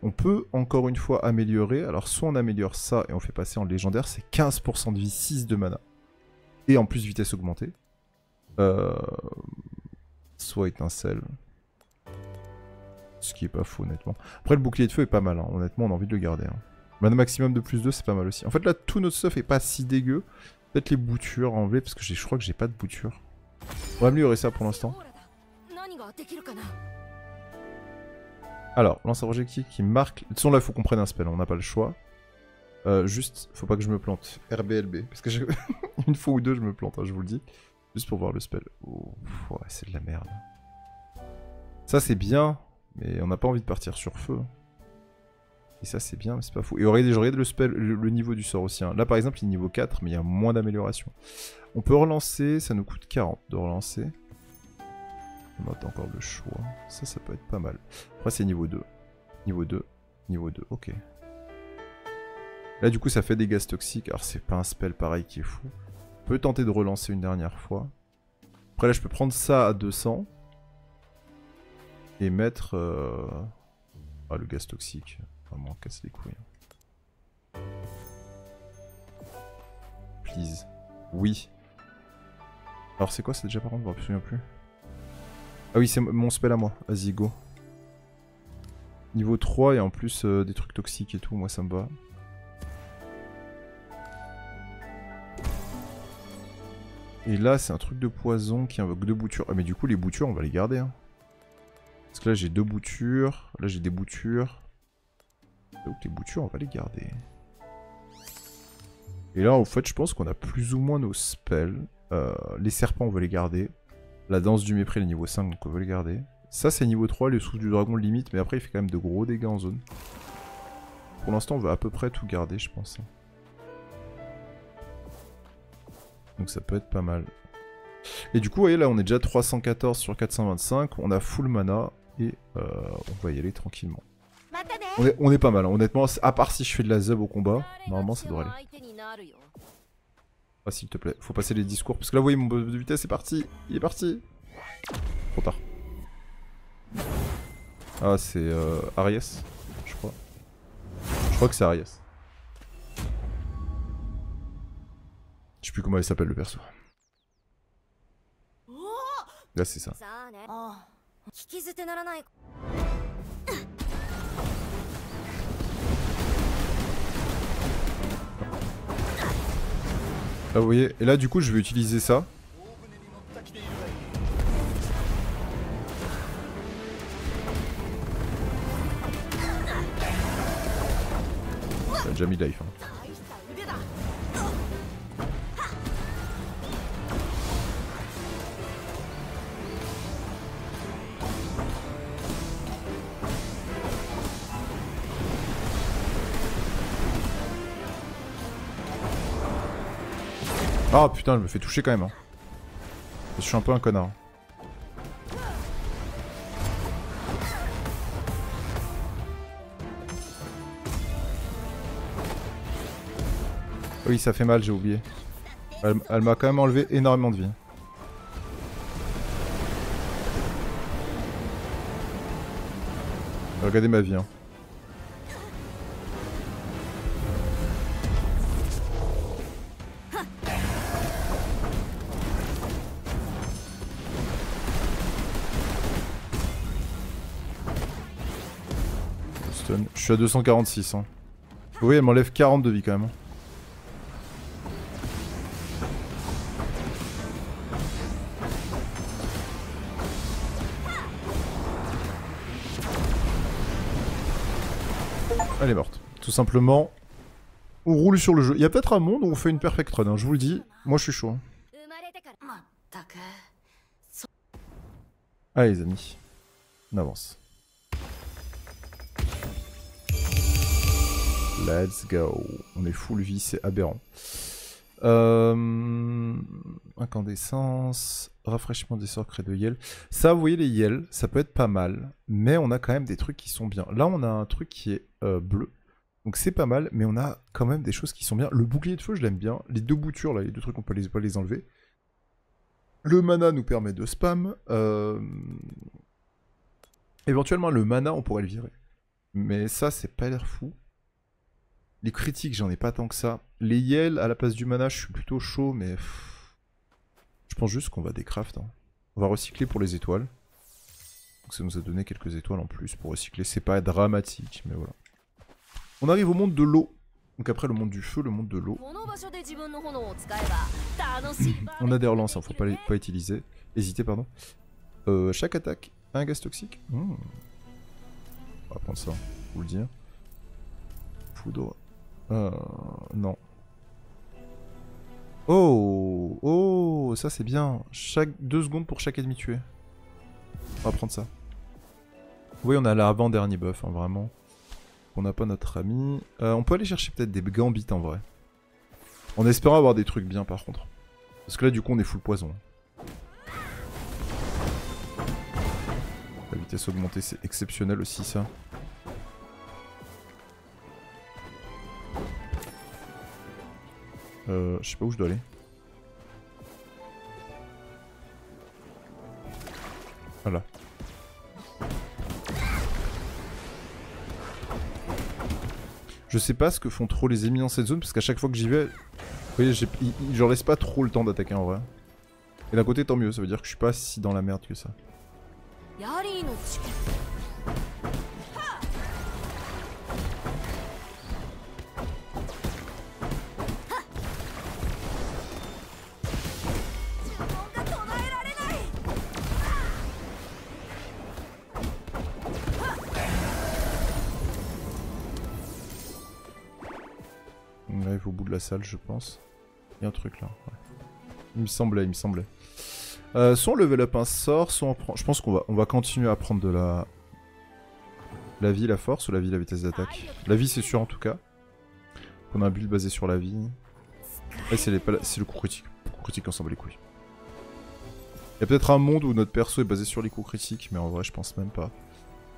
On peut encore une fois améliorer. Alors soit on améliore ça et on fait passer en légendaire, c'est 15% de vie, 6 de mana. Et en plus vitesse augmentée. Soit étincelle. Ce qui est pas faux honnêtement. Après le bouclier de feu est pas mal, hein. Honnêtement on a envie de le garder. Hein. Mana maximum de plus 2 c'est pas mal aussi. En fait là tout notre stuff est pas si dégueu. Peut-être les boutures à enlever parce que je crois que j'ai pas de boutures. On va améliorer ça pour l'instant. Alors, lance un projectile qui marque... De toute façon là faut qu'on prenne un spell, on n'a pas le choix. Juste, faut pas que je me plante. RBLB. Parce que une fois ou deux je me plante, hein, je vous le dis. Juste pour voir le spell. Oh, ouais, c'est de la merde. Ça c'est bien, mais on n'a pas envie de partir sur feu. Et ça c'est bien, mais c'est pas fou. Et regardez le spell, le niveau du sort aussi. Hein. Là par exemple il est niveau 4, mais il y a moins d'amélioration. On peut relancer, ça nous coûte 40 de relancer. On a encore le choix. Ça peut être pas mal. Après c'est niveau 2. Niveau 2. Niveau 2, ok. Là du coup ça fait des gaz toxiques. Alors c'est pas un spell pareil qui est fou. On peut tenter de relancer une dernière fois. Après là je peux prendre ça à 200. Et mettre... Ah le gaz toxique. Vraiment casse les couilles. Please. Oui. Alors c'est quoi c'est déjà par contre? Je me souviens plus. Ah oui c'est mon spell à moi. Vas-y go. Niveau 3 et en plus des trucs toxiques et tout. Moi ça me va. Et là c'est un truc de poison qui invoque 2 boutures. Ah mais du coup les boutures on va les garder hein. Parce Parce que là j'ai 2 boutures. Là j'ai des boutures. Donc les boutures on va les garder. Et là en fait je pense qu'on a plus ou moins nos spells. Les serpents on veut les garder. La danse du mépris est niveau 5 donc on veut les garder. Ça c'est niveau 3, le souffle du dragon limite. Mais après il fait quand même de gros dégâts en zone. Pour l'instant on veut à peu près tout garder je pense. Donc ça peut être pas mal. Et du coup vous voyez là on est déjà 314 sur 425. On a full mana. Et on va y aller tranquillement. On est pas mal, hein. Honnêtement, à part si je fais de la zub au combat, normalement ça devrait aller. Ah s'il te plaît, faut passer les discours, parce que là vous voyez mon bonus de vitesse est parti, il est parti. Trop tard. Ah c'est Arias, je crois. Je crois que c'est Arias. Je sais plus comment il s'appelle le perso. Là c'est ça. Là vous voyez, et là du coup je vais utiliser ça. J'ai déjà mis life. Hein. Ah putain, je me fais toucher quand même. Hein. Je suis un peu un connard. Oui, ça fait mal, j'ai oublié. Elle m'a quand même enlevé énormément de vie. Regardez ma vie. Hein. Je suis à 246. Hein. Oui, elle m'enlève 40 de vie quand même. Elle est morte. Tout simplement, on roule sur le jeu. Il y a peut-être un monde où on fait une perfect run, hein, je vous le dis. Moi je suis chaud. Hein. Allez les amis, on avance. Let's go. On est full vie, c'est aberrant. Incandescence, rafraîchissement des sorts, crée de Yel. Ça, vous voyez les Yel, ça peut être pas mal. Mais on a quand même des trucs qui sont bien. Là, on a un truc qui est bleu. Donc c'est pas mal, mais on a quand même des choses qui sont bien. Le bouclier de feu, je l'aime bien. Les 2 boutures, là, les 2 trucs, on peut pas les enlever. Le mana nous permet de spam. Éventuellement, le mana, on pourrait le virer. Mais ça, c'est pas l'air fou. Les critiques, j'en ai pas tant que ça. Les Yel, à la place du mana, je suis plutôt chaud, mais... Je pense juste qu'on va décraft. Hein. On va recycler pour les étoiles. Donc ça nous a donné quelques étoiles en plus pour recycler. C'est pas dramatique, mais voilà. On arrive au monde de l'eau. Donc après le monde du feu, le monde de l'eau. On a des relances, hein, faut pas utiliser. Hésiter, pardon. Chaque attaque a un gaz toxique. On va prendre ça, vous le dire. Foudre. Non. Oh, oh, ça c'est bien. 2 secondes pour chaque ennemi tué. On va prendre ça. Oui, on a l'avant-dernier buff, hein, vraiment. On n'a pas notre ami. On peut aller chercher peut-être des gambits en vrai. En espérant avoir des trucs bien par contre. Parce que là du coup on est full poison. La vitesse augmentée c'est exceptionnel aussi ça. Je sais pas où je dois aller. Voilà. Je sais pas ce que font trop les ennemis dans cette zone parce qu'à chaque fois que j'y vais, vous voyez, je leur laisse pas trop le temps d'attaquer en vrai. Et d'un côté tant mieux, ça veut dire que je suis pas si dans la merde que ça. arrive au bout de la salle, je pense. Il y a un truc là. Ouais. Il me semblait, il me semblait. Soit on level up un sort, soit on prend... Je pense qu'on va continuer à prendre de la... La vie, la force, ou la vie, la vitesse d'attaque. La vie, c'est sûr en tout cas. On a un build basé sur la vie. Ouais, c'est le coup critique. Le coup critique, on s'en bat les couilles. Il y a peut-être un monde où notre perso est basé sur les coups critiques, mais en vrai, je pense même pas.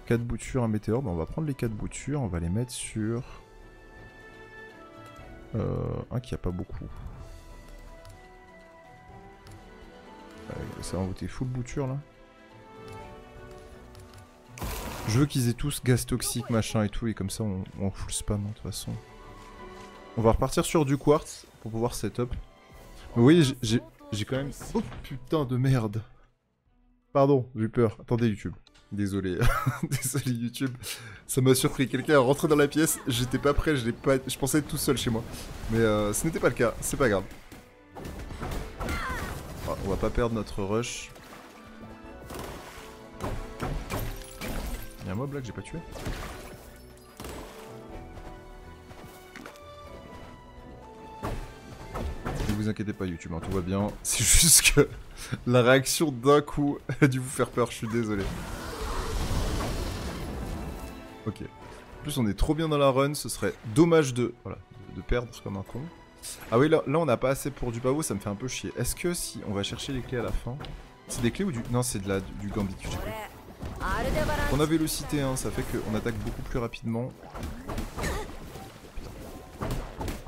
4 boutures, un météore. Bah, on va prendre les 4 boutures, on va les mettre sur... un qui a pas beaucoup. Ça va voter full bouture là. Je veux qu'ils aient tous gaz toxique, machin et tout, et comme ça on full spam hein, de toute façon. On va repartir sur du quartz pour pouvoir setup. Mais oui, j'ai quand même... Oh putain de merde. Pardon, j'ai eu peur. Attendez YouTube. Désolé. Désolé YouTube. Ça m'a surpris. Quelqu'un est rentré dans la pièce, j'étais pas prêt, je pensais être tout seul chez moi. Mais ce n'était pas le cas, c'est pas grave. Oh, on va pas perdre notre rush. Il y a un mob là que j'ai pas tué. Ne vous inquiétez pas YouTube, hein, tout va bien. C'est juste que la réaction d'un coup a dû vous faire peur, je suis désolé. Ok. En plus on est trop bien dans la run, ce serait dommage de perdre comme un con. Ah oui là on n'a pas assez pour du pavot, ça me fait un peu chier. Est-ce que si on va chercher les clés à la fin... C'est des clés ou du... Non c'est du gambit que j'ai pris. On a vélocité hein, ça fait qu'on attaque beaucoup plus rapidement. Putain.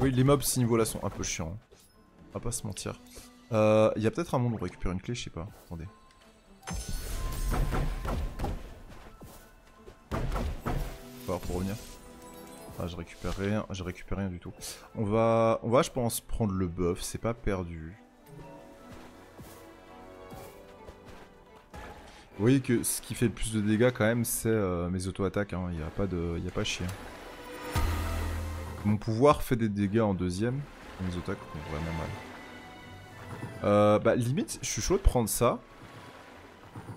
Oui les mobs ce niveau là sont un peu chiants. On va pas se mentir. Il y a peut-être un monde où on récupère une clé, je sais pas. Attendez. Alors pour revenir. Ah je récupère rien du tout. On va je pense prendre le buff, c'est pas perdu. Vous voyez que ce qui fait le plus de dégâts quand même c'est mes auto-attaques, hein. Il n'y a pas à chier. Mon pouvoir fait des dégâts en deuxième, mes attaques font vraiment mal. Bah limite je suis chaud de prendre ça.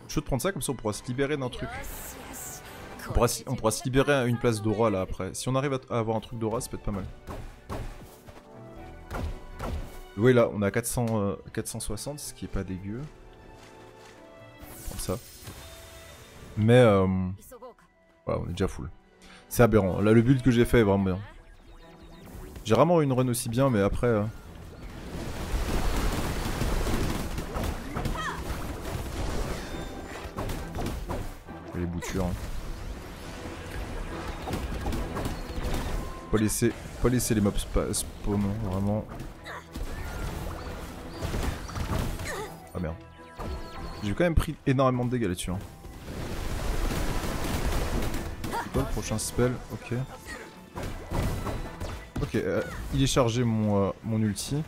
Je suis chaud de prendre ça comme ça on pourra se libérer d'un truc. On pourra se libérer à une place d'aura là après. Si on arrive à avoir un truc d'aura, ça peut être pas mal. Oui là, on a 460, ce qui est pas dégueu. Comme ça. Mais voilà, on est déjà full. C'est aberrant. Là, le build que j'ai fait est vraiment bien. J'ai rarement une run aussi bien, mais après... Les boutures. Hein. Pas laisser les mobs spawn, vraiment. Ah merde. J'ai quand même pris énormément de dégâts là-dessus. Hein. C'est quoi le prochain spell? Ok. Ok, il est chargé mon ulti.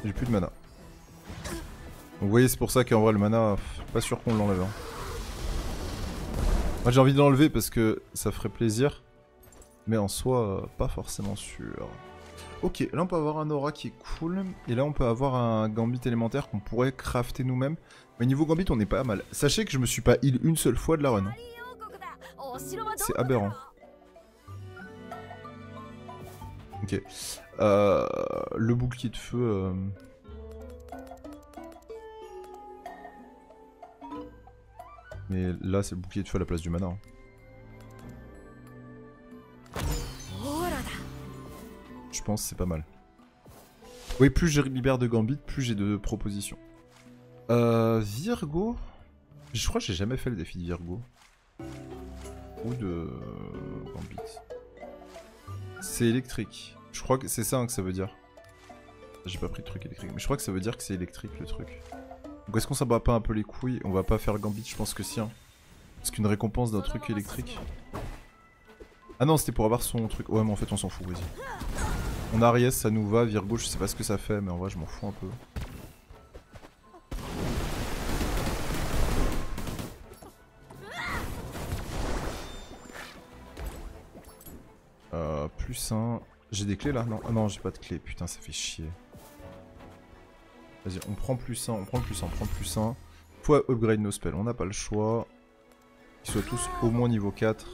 J'ai plus de mana. Donc vous voyez c'est pour ça qu'en vrai le mana, pas sûr qu'on l'enlève. Hein. Moi j'ai envie de l'enlever parce que ça ferait plaisir. Mais en soi, pas forcément sûr. Ok, là on peut avoir un aura qui est cool. Et là on peut avoir un gambit élémentaire qu'on pourrait crafter nous-mêmes. Mais niveau gambit on est pas mal. Sachez que je me suis pas heal une seule fois de la run. Hein. C'est aberrant. Ok. Le bouclier de feu... Mais là c'est le bouclier de feu à la place du mana. Hein. Je pense que c'est pas mal. Oui, plus je libère de gambit, plus j'ai de propositions. Virgo. Je crois que j'ai jamais fait le défi de Virgo. Ou de gambit. C'est électrique. Je crois que c'est ça hein, que ça veut dire. J'ai pas pris de truc électrique, mais je crois que ça veut dire que c'est électrique le truc. Donc est-ce qu'on s'en bat pas un peu les couilles? On va pas faire gambit, je pense que si. Hein. Est-ce qu'une récompense d'un truc électrique? Ah non, c'était pour avoir son truc. Ouais, mais en fait, on s'en fout, vas-y. On a Aries, ça nous va. Virgo, je sais pas ce que ça fait, mais en vrai, je m'en fous un peu. Plus 1. J'ai des clés là? Non, ah, non, j'ai pas de clés. Putain, ça fait chier. Vas-y, on prend plus 1, on prend plus 1, on prend plus 1. Faut upgrade nos spells, on n'a pas le choix. Qu'ils soient tous au moins niveau 4.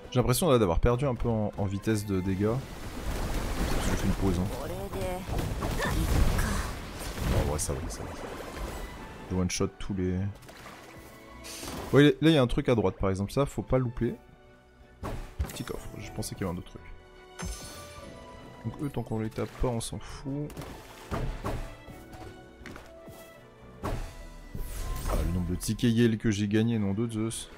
J'ai l'impression là d'avoir perdu un peu en vitesse de dégâts. J'ai fait une pause. Hein. Non, ouais, ça va, ça va. Je one shot tous les... Ouais, là il y a un truc à droite par exemple, ça faut pas louper. Petit coffre, je pensais qu'il y avait un autre truc. Donc eux, tant qu'on les tape pas, on s'en fout. Ah, le nombre de tickets Yale que j'ai gagné, nom de Zeus.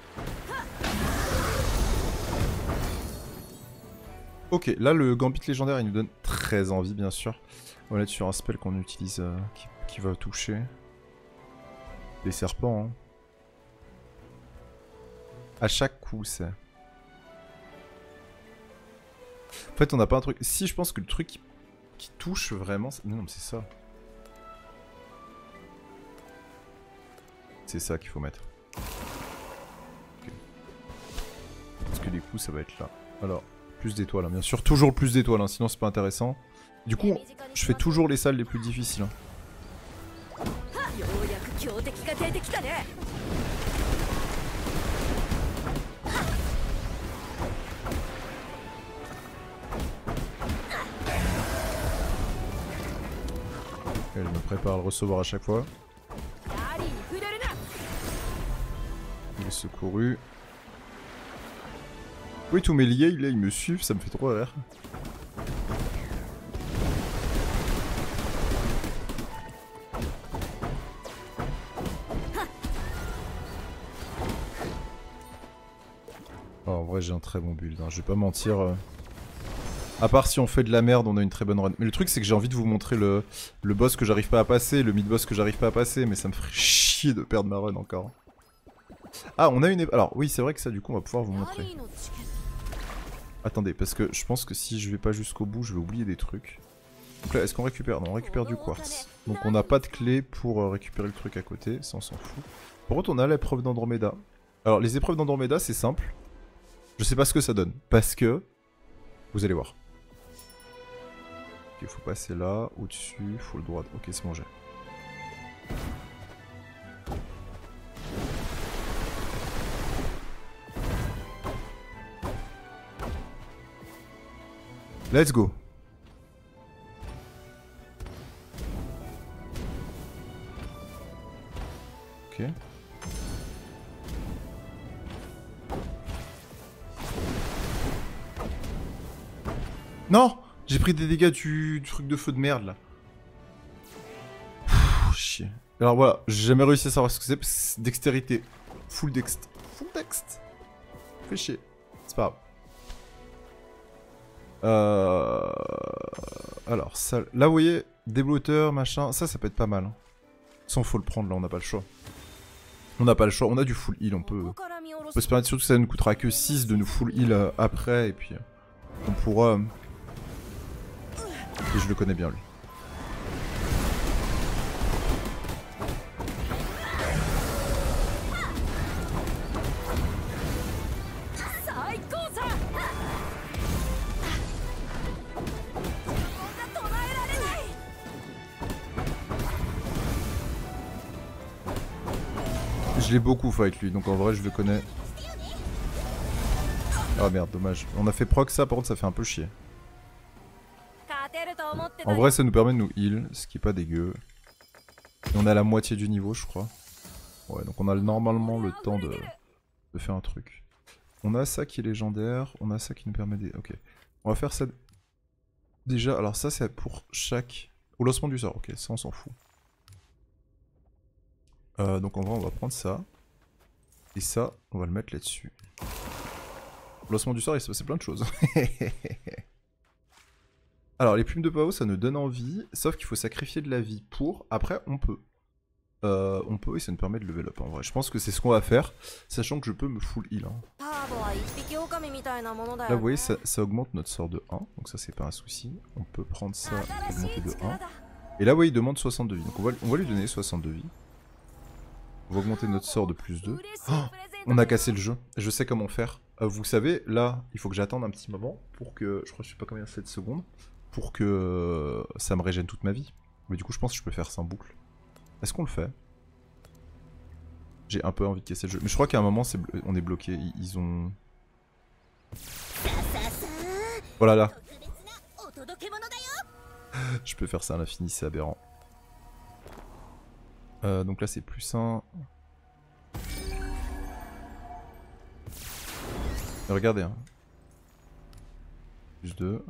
Ok, là le gambit légendaire il nous donne très envie bien sûr. On va être sur un spell qu'on utilise qui va toucher. Les serpents. Hein. À chaque coup c'est... En fait on n'a pas un truc... Si je pense que le truc qui touche vraiment... Non mais c'est ça. C'est ça qu'il faut mettre. Okay. Parce que les coups ça va être là. Alors... Plus d'étoiles, hein, bien sûr. Toujours plus d'étoiles, hein, sinon c'est pas intéressant. Du coup, je fais toujours les salles les plus difficiles. Hein. Okay, je me prépare à le recevoir à chaque fois. Il est secouru. Oui, tous mes liés, là, ils me suivent, ça me fait trop rire. Oh, en vrai, j'ai un très bon build, hein. Je vais pas mentir. À part si on fait de la merde, on a une très bonne run. Mais le truc, c'est que j'ai envie de vous montrer le boss que j'arrive pas à passer, le mid-boss que j'arrive pas à passer, mais ça me ferait chier de perdre ma run encore. Ah, on a une... Alors, oui, c'est vrai que ça, du coup, on va pouvoir vous montrer. Attendez, parce que je pense que si je vais pas jusqu'au bout, je vais oublier des trucs. Donc là, est-ce qu'on récupère? Non, on récupère du quartz. Donc on n'a pas de clé pour récupérer le truc à côté, ça on s'en fout. Par contre, on a l'épreuve d'Andromeda. Alors, les épreuves d'Andromeda, c'est simple. Je sais pas ce que ça donne, parce que... Vous allez voir. Ok, faut passer là, au-dessus, faut le droit... Ok, c'est bon, j'ai. Let's go. Ok. Non! J'ai pris des dégâts du truc de feu de merde là. Pfff, chier. Alors voilà, j'ai jamais réussi à savoir ce que c'est. Dextérité. Full dext. Full dext. Fait chier. C'est pas grave. Alors, ça... Là, vous voyez, débloteur, machin, ça peut être pas mal. Hein. Ça, faut le prendre, là, on n'a pas le choix. On n'a pas le choix, on a du full heal, on peut se permettre, surtout que ça ne coûtera que 6 de nous full heal après, et puis on pourra... Et je le connais bien, lui. Je l'ai beaucoup fight lui, donc en vrai je le connais. Ah merde, dommage. On a fait proc ça, par contre ça fait un peu chier. En vrai ça nous permet de nous heal, ce qui est pas dégueu. Et on est à la moitié du niveau je crois. Ouais, donc on a normalement le temps de faire un truc. On a ça qui est légendaire, on a ça qui nous permet des... Ok. On va faire ça... Déjà, alors ça c'est pour chaque... Au lancement du sort, ok, ça on s'en fout. Donc en vrai on va prendre ça. Et ça, on va le mettre là-dessus. Au lancement du sort il s'est passé plein de choses. Alors les plumes de pao ça nous donne envie. Sauf qu'il faut sacrifier de la vie pour. Après on peut. On peut et ça nous permet de level up en vrai. Je pense que c'est ce qu'on va faire. Sachant que je peux me full heal. Hein. Là vous voyez ça augmente notre sort de 1. Donc ça c'est pas un souci. On peut prendre ça et augmenter de 1. Et là vous voyez il demande 60 de vie. Donc on va lui donner 60 de vie. On va augmenter notre sort de plus 2. Oh, on a cassé le jeu. Je sais comment faire. Vous savez, là, il faut que j'attende un petit moment pour que... Je crois que je sais pas combien, 7 secondes. Pour que ça me régène toute ma vie. Mais du coup, je pense que je peux faire ça en boucle. Est-ce qu'on le fait? J'ai un peu envie de casser le jeu. Mais je crois qu'à un moment, on est bloqué. Ils ont... Voilà là. Je peux faire ça à l'infini, c'est aberrant. Donc là c'est plus 1. Regardez hein. Plus 2.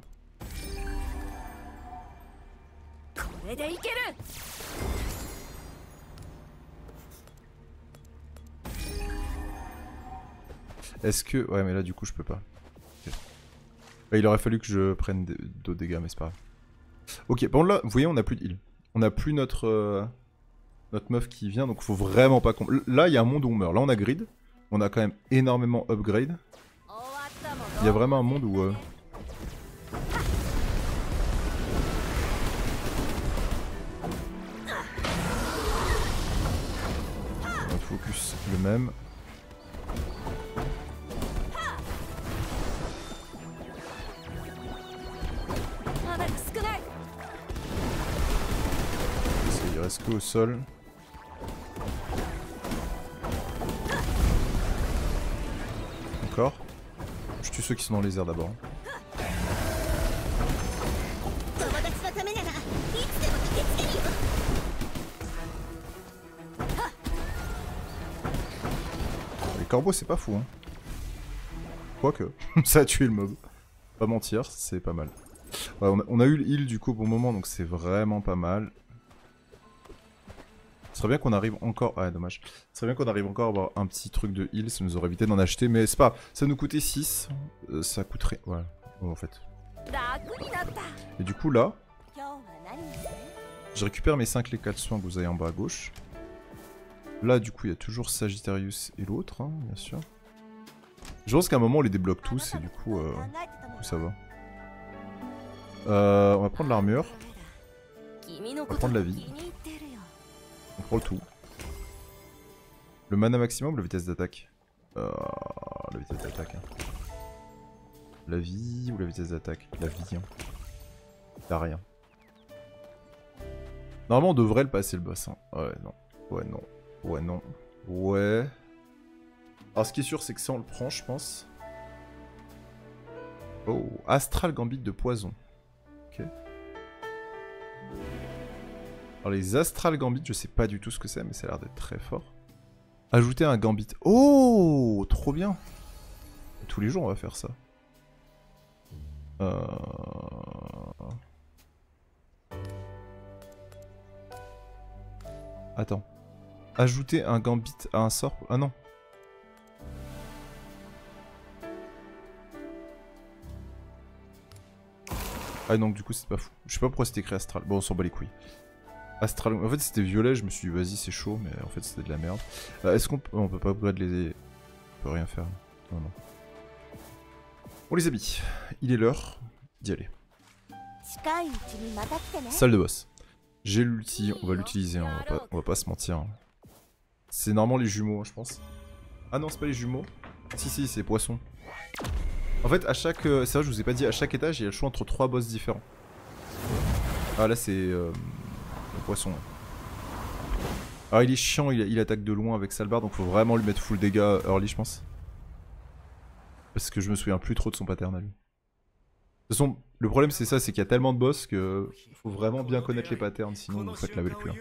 Est-ce que... Ouais mais là du coup je peux pas. Okay. Bah, il aurait fallu que je prenne d'autres dégâts mais c'est pas grave. Ok, bon là, vous voyez on a plus de heal. On a plus notre meuf qui vient donc faut vraiment pas qu'on... Là il y a un monde où on meurt. Là on a grid. On a quand même énormément upgrade. Il y a vraiment un monde où... On focus le même. Il reste que au sol. Encore. Je tue ceux qui sont dans les airs d'abord. Les corbeaux c'est pas fou hein. Quoique, ça a tué le mob. Pas mentir, c'est pas mal. Ouais, on a eu le heal du coup au bon moment donc c'est vraiment pas mal. Ce serait bien qu'on arrive encore... Ah dommage. Ce serait bien qu'on arrive encore à avoir un petit truc de heal, ça nous aurait évité d'en acheter, mais c'est pas... Ça nous coûtait 6, ça coûterait... Voilà, bon, en fait. Et du coup là... Je récupère mes 5 clés 4 soins que vous avez en bas à gauche. Là du coup il y a toujours Sagittarius et l'autre, hein, bien sûr. Je pense qu'à un moment on les débloque tous et du coup ça va. On va prendre l'armure. On va prendre la vie. On prend le tout. Le mana maximum ou la vitesse d'attaque la vitesse d'attaque. Hein. La vie ou la vitesse d'attaque? La vie. Hein. T'as rien. Normalement on devrait le passer le boss. Hein. Ouais, non. Ouais, non. Ouais, non. Ouais. Alors ce qui est sûr c'est que ça on le prend je pense. Oh, Astral Gambit de poison. Ok. Alors les Astral Gambit, je sais pas du tout ce que c'est, mais ça a l'air d'être très fort. Ajouter un Gambit. Oh, trop bien. Tous les jours on va faire ça. Attends. Ajouter un Gambit à un sort... Ah non. Ah donc du coup c'est pas fou. Je sais pas pourquoi c'était écrit Astral. Bon on s'en bat les couilles. Astral... En fait c'était violet, je me suis dit vas-y c'est chaud, mais en fait c'était de la merde. Est-ce qu'on on peut pas upgrade les... On peut rien faire. Non non. Bon les amis, il est l'heure d'y aller. Salle de boss. J'ai l'ulti, on va l'utiliser, hein, on va pas se mentir. Hein. C'est normalement les jumeaux, hein, je pense. Ah non, c'est pas les jumeaux. Si, c'est poisson. En fait, à chaque... c'est vrai, je vous ai pas dit, à chaque étage, il y a le choix entre 3 boss différents. Ah là, c'est... le poisson. Ah, il est chiant, il attaque de loin avec Salbar, donc faut vraiment lui mettre full dégâts early, je pense. Parce que je me souviens plus trop de son pattern à lui. De toute façon, le problème c'est ça, c'est qu'il y a tellement de boss que faut vraiment bien connaître les patterns, sinon vous faites laver le cul.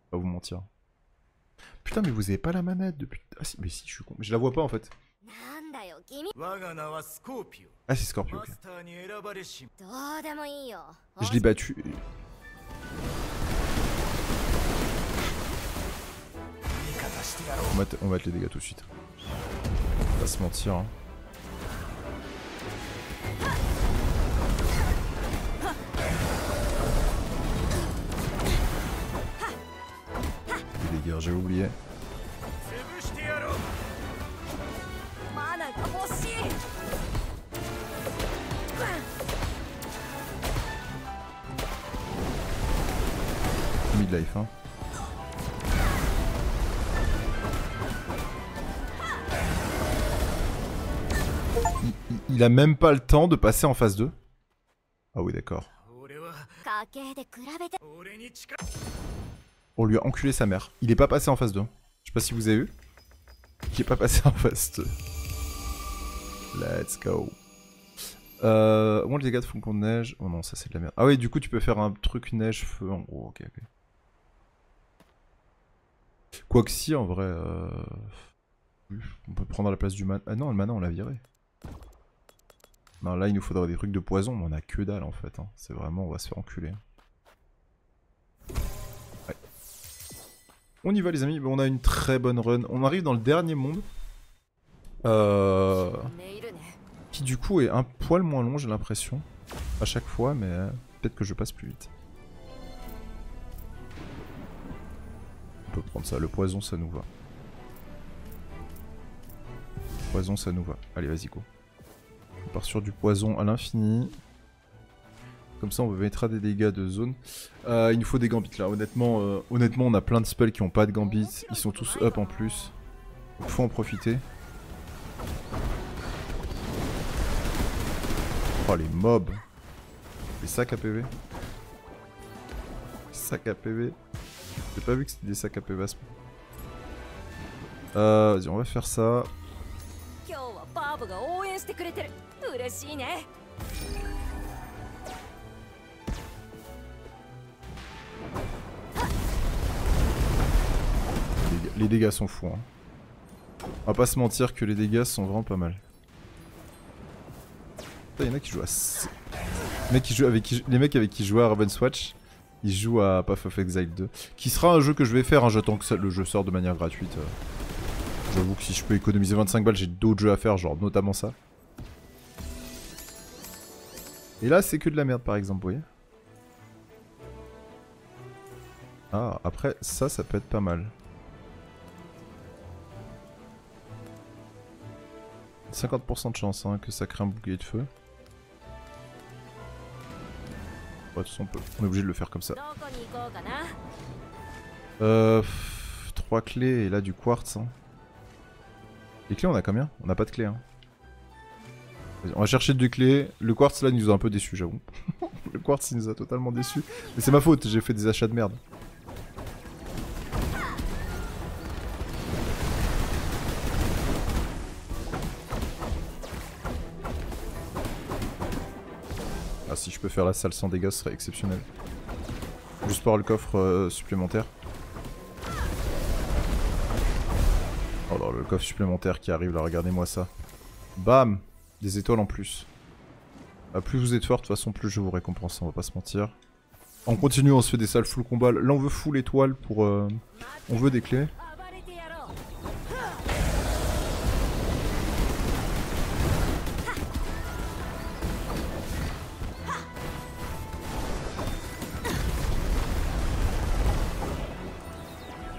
Pas vous mentir. Putain, mais vous avez pas la manette depuis... Ah si, mais si, je suis con. Mais je la vois pas en fait. Ah, c'est Scorpio, ok. Je l'ai battu. On va mettre les dégâts tout de suite. On va pas se mentir. Hein. Les dégâts, j'ai oublié. Midlife, hein. Il a même pas le temps de passer en phase 2. Ah oui, d'accord. On lui a enculé sa mère. Il est pas passé en phase 2. Je sais pas si vous avez vu. Il est pas passé en phase 2. Let's go. Moins les dégâts de flocons de neige. Oh non, ça c'est de la merde. Ah oui, du coup tu peux faire un truc neige-feu en gros. Ok, ok. Quoique si, en vrai... On peut prendre à la place du mana. Ah non, le mana on l'a viré. Non, là il nous faudra des trucs de poison, mais on a que dalle en fait. Hein. C'est vraiment, on va se faire enculer. Ouais. On y va les amis, on a une très bonne run. On arrive dans le dernier monde. Qui du coup est un poil moins long j'ai l'impression. À chaque fois, mais peut-être que je passe plus vite. On peut prendre ça, le poison ça nous va. Poison ça nous va. Allez vas-y go. On part sur du poison à l'infini. Comme ça on mettra des dégâts de zone. Il nous faut des gambits là. Honnêtement, on a plein de spells qui ont pas de gambits. Ils sont tous up en plus. Donc faut en profiter. Oh les mobs. Les sacs à PV. Sacs à PV. J'ai pas vu que c'était des sacs à PV à ce moment. Vas-y on va faire ça. Les dégâts sont fous hein. On va pas se mentir que les dégâts sont vraiment pas mal. Il y en a qui jouent à... Les mecs avec qui je jouais à Ravenswatch, ils jouent à Path of Exile 2. Qui sera un jeu que je vais faire, hein, j'attends que le jeu sorte de manière gratuite. J'avoue que si je peux économiser 25 balles, j'ai d'autres jeux à faire, genre notamment ça. Et là, c'est que de la merde par exemple, vous voyez. Ah, après, ça peut être pas mal. 50% de chance hein, que ça crée un bouclier de feu. Ouais, de toute façon, on est obligé de le faire comme ça. 3 clés et là du quartz. Hein. Les clés, on a combien? On n'a pas de clés. Hein. On va chercher 2 clés. Le quartz là, il nous a un peu déçus, j'avoue. Le quartz, il nous a totalement déçus. Mais c'est ma faute, j'ai fait des achats de merde. Ah, si je peux faire la salle sans dégâts, ce serait exceptionnel. Juste pour avoir le coffre supplémentaire. Oh là, le coffre supplémentaire qui arrive là, regardez-moi ça. Bam! Des étoiles en plus. Plus vous êtes fort, de toute façon, plus je vous récompense, on va pas se mentir. On continue, on se fait des salles full combat. Là, on veut full étoile pour... on veut des clés.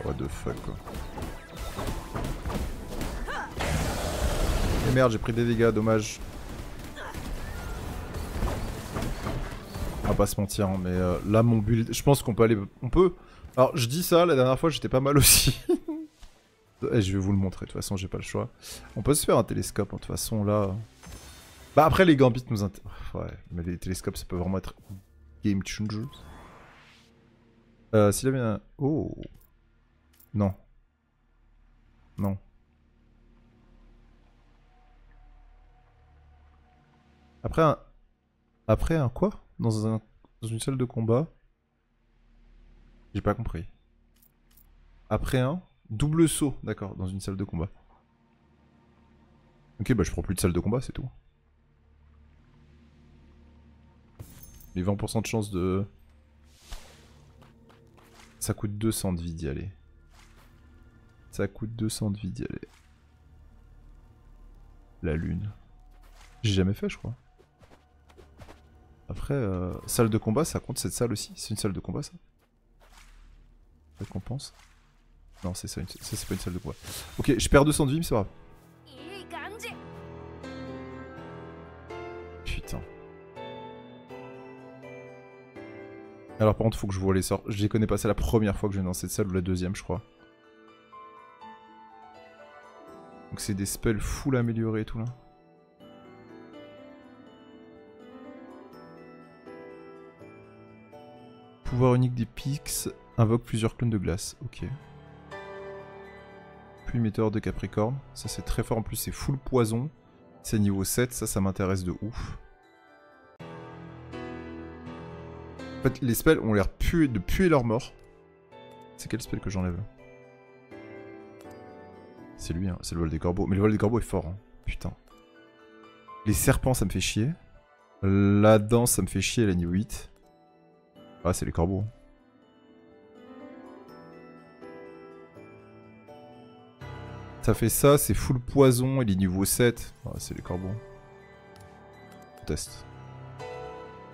What the fuck quoi. Et merde, j'ai pris des dégâts, dommage. On va pas se mentir, hein, mais là mon build, je pense qu'on peut aller... On peut... Alors je dis ça, la dernière fois j'étais pas mal aussi. Et je vais vous le montrer, de toute façon j'ai pas le choix. On peut se faire un télescope, hein, de toute façon là... Bah après les gambits nous intéressent. Ouais, mais les télescopes ça peut vraiment être game changer. S'il avait un... Oh. Non. Non. Après un quoi? Dans une salle de combat? J'ai pas compris. Après un double saut, d'accord, dans une salle de combat. Ok, bah je prends plus de salle de combat, c'est tout. Les 20% de chance de... Ça coûte 200 de vie d'y aller. Ça coûte 200 de vie d'y aller. La lune. J'ai jamais fait, je crois. Après, salle de combat, ça compte cette salle aussi? C'est une salle de combat, ça? Récompense? Non, c'est ça, ça c'est pas une salle de combat. Ok, je perds 200 de vie, mais c'est pas grave. Putain. Alors par contre, faut que je vois les sorts. Je les connais pas, c'est la première fois que je viens dans cette salle, ou la deuxième, je crois. Donc c'est des spells full améliorés et tout là. Pouvoir unique des Pyx invoque plusieurs clones de glace. Ok. Puis météore de Capricorne. Ça c'est très fort en plus, c'est full poison. C'est niveau 7, ça m'intéresse de ouf. En fait, les spells ont l'air de puer leur mort. C'est quel spell que j'enlève? C'est lui, hein. C'est le vol des corbeaux. Mais le vol des corbeaux est fort, hein. Putain. Les serpents, ça me fait chier. La danse, ça me fait chier, elle est niveau 8. Ah, c'est les corbeaux. Ça fait ça, c'est full poison, il est niveau 7. Ah, c'est les corbeaux. On teste.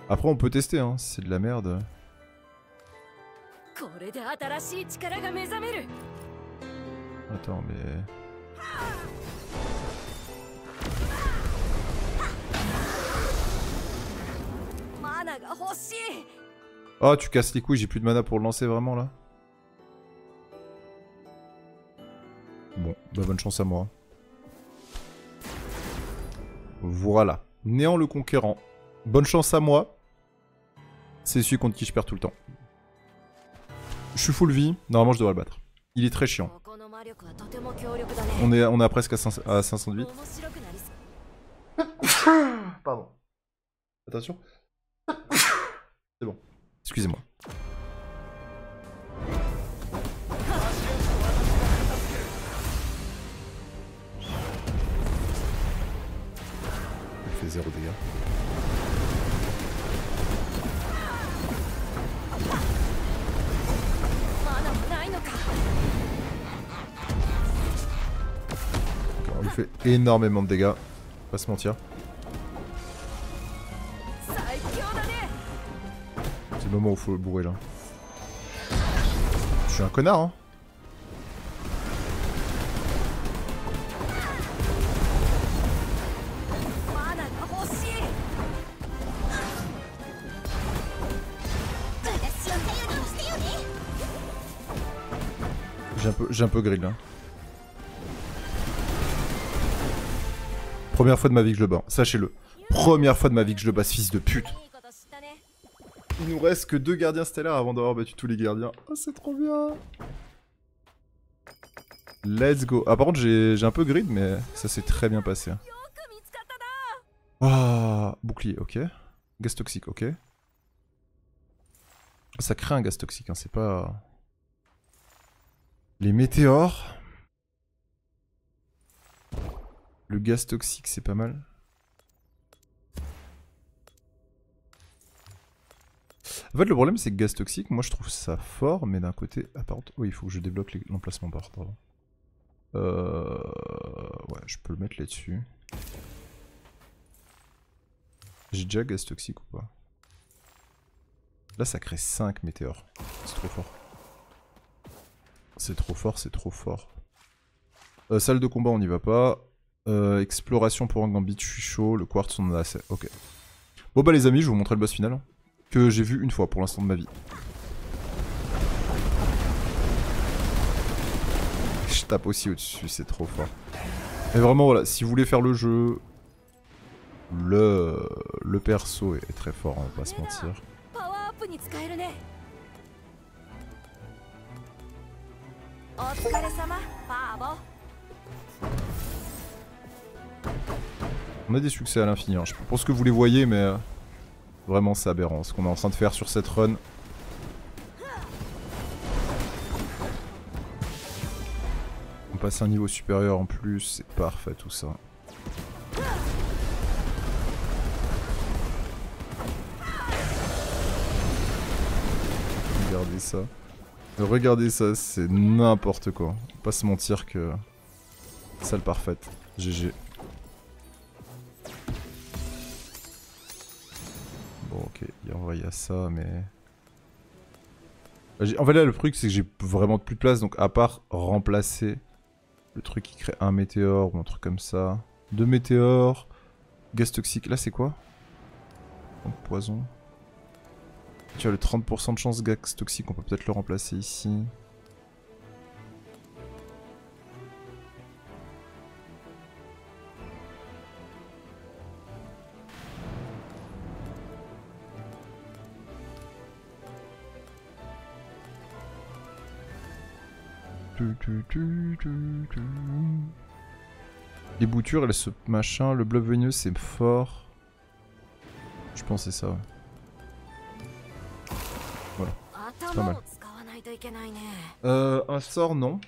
Après, on peut tester, hein. Si c'est de la merde. Attends, mais... Oh, tu casses les couilles, j'ai plus de mana pour le lancer vraiment là. Bon, bah bonne chance à moi. Voilà. Néant le Conquérant. Bonne chance à moi. C'est celui contre qui je perds tout le temps. Je suis full vie, normalement je devrais le battre. Il est très chiant. On est presque à 508. Pardon. Attention. C'est bon. Excusez-moi. Il fait 0 dégâts. On lui fait énormément de dégâts. Pas se mentir. C'est le moment où il faut le bourrer là. Je suis un connard, hein. J'ai un peu grill là. Première fois de ma vie que je le bats, sachez-le. Première fois de ma vie que je le bats, ce fils de pute. Il nous reste que 2 gardiens stellaires avant d'avoir battu tous les gardiens. Oh, c'est trop bien. Let's go. Ah, par contre, j'ai un peu grid, mais ça s'est très bien passé. Oh, bouclier, ok. Gaz toxique, ok. Ça crée un gaz toxique, hein, c'est pas... Les météores. Le gaz toxique, c'est pas mal. En fait, le problème, c'est que gaz toxique, moi, je trouve ça fort, mais d'un côté... Ah, par contre... Oui, il faut que je débloque l'emplacement par pardon. Ouais, je peux le mettre là-dessus. J'ai déjà gaz toxique ou pas? Là, ça crée 5 météores. C'est trop fort. C'est trop fort, c'est trop fort. Salle de combat, on n'y va pas. Exploration pour un gambit, je suis chaud. Le quartz, on en a assez. Ok. Bon bah les amis, je vais vous montrer le boss final. Que j'ai vu une fois pour l'instant de ma vie. Je tape aussi au-dessus, c'est trop fort. Et vraiment voilà, si vous voulez faire le jeu, le perso est très fort, on va pas se mentir. On a des succès à l'infini, hein. Je pense que vous les voyez, mais vraiment c'est aberrant ce qu'on est en train de faire sur cette run. On passe un niveau supérieur en plus, c'est parfait tout ça. Regardez ça. Regardez ça, c'est n'importe quoi. On va pas se mentir que... Salle parfaite. GG. Bon ok, en vrai il y a ça, mais... En fait là le truc c'est que j'ai vraiment plus de place, donc à part remplacer le truc qui crée un météore ou un truc comme ça. 2 météores, gaz toxique, là c'est quoi? Poison. Tu as le 30% de chance gaz toxique, on peut peut-être le remplacer ici. Les boutures, elles se machin. Le blob veneux, c'est fort. Je pense que c'est ça, ouais. Voilà. C'est pas mal. Un sort, non.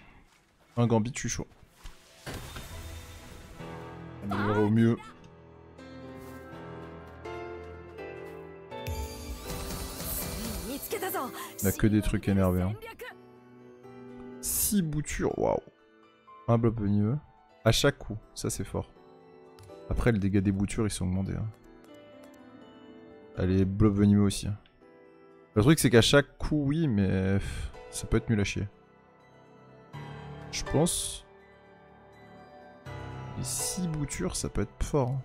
Un gambit, je suis chaud. Améliorer au mieux. Il n'y a que des trucs énervés. Hein. 6 boutures, waouh. Un blob venimeux. À chaque coup, ça c'est fort. Après, les dégâts des boutures, ils sont augmentés. Hein. Allez, blob venimeux aussi. Hein. Le truc, c'est qu'à chaque coup, oui, mais ça peut être nul à chier. Je pense. Les 6 boutures, ça peut être fort. Hein.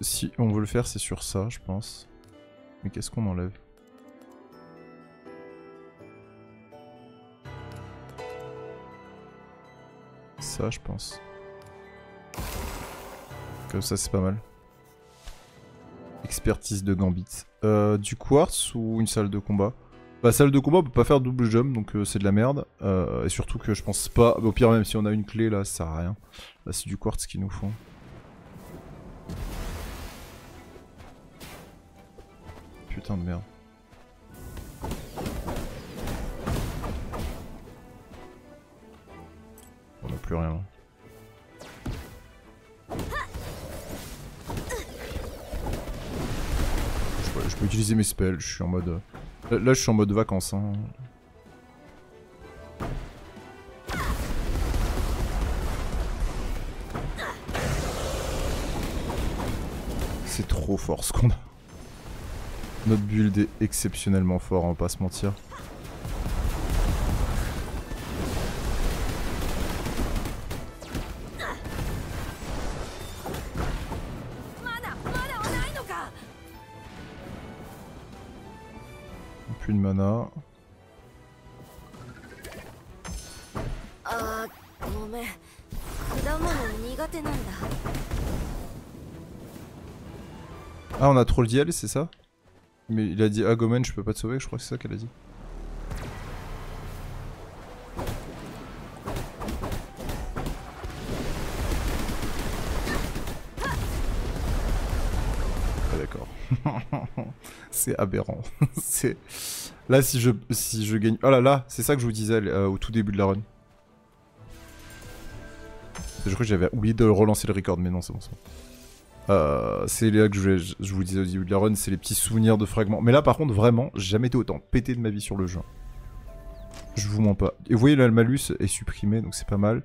Si on veut le faire, c'est sur ça, je pense. Mais qu'est-ce qu'on enlève? Ça, je pense. Comme ça, c'est pas mal. Expertise de Gambit. Du quartz ou une salle de combat? Bah, salle de combat, on peut pas faire double jump, donc c'est de la merde. Et surtout que je pense pas... Au pire, même si on a une clé, là, ça sert à rien. Là, c'est du quartz qu'il nous faut. Putain de merde. On n'a plus rien. Je peux utiliser mes spells, je suis en mode... Là je suis en mode vacances. Hein. C'est trop fort ce qu'on a. Notre build est exceptionnellement fort, on va pas se mentir. Plus de mana. Ah, on a trop le dial, c'est ça? Mais il a dit ah Gomen, je peux pas te sauver, je crois que c'est ça qu'elle a dit. Ah d'accord. C'est aberrant. C'est... Là si je gagne... Oh là là, c'est ça que je vous disais au tout début de la run. Je crois que j'avais oublié de relancer le record, mais non c'est bon. C'est là que je vous disais au début de la run, c'est les petits souvenirs de fragments. Mais là par contre vraiment, j'ai jamais été autant pété de ma vie sur le jeu. Je vous mens pas. Et vous voyez là le malus est supprimé, donc c'est pas mal.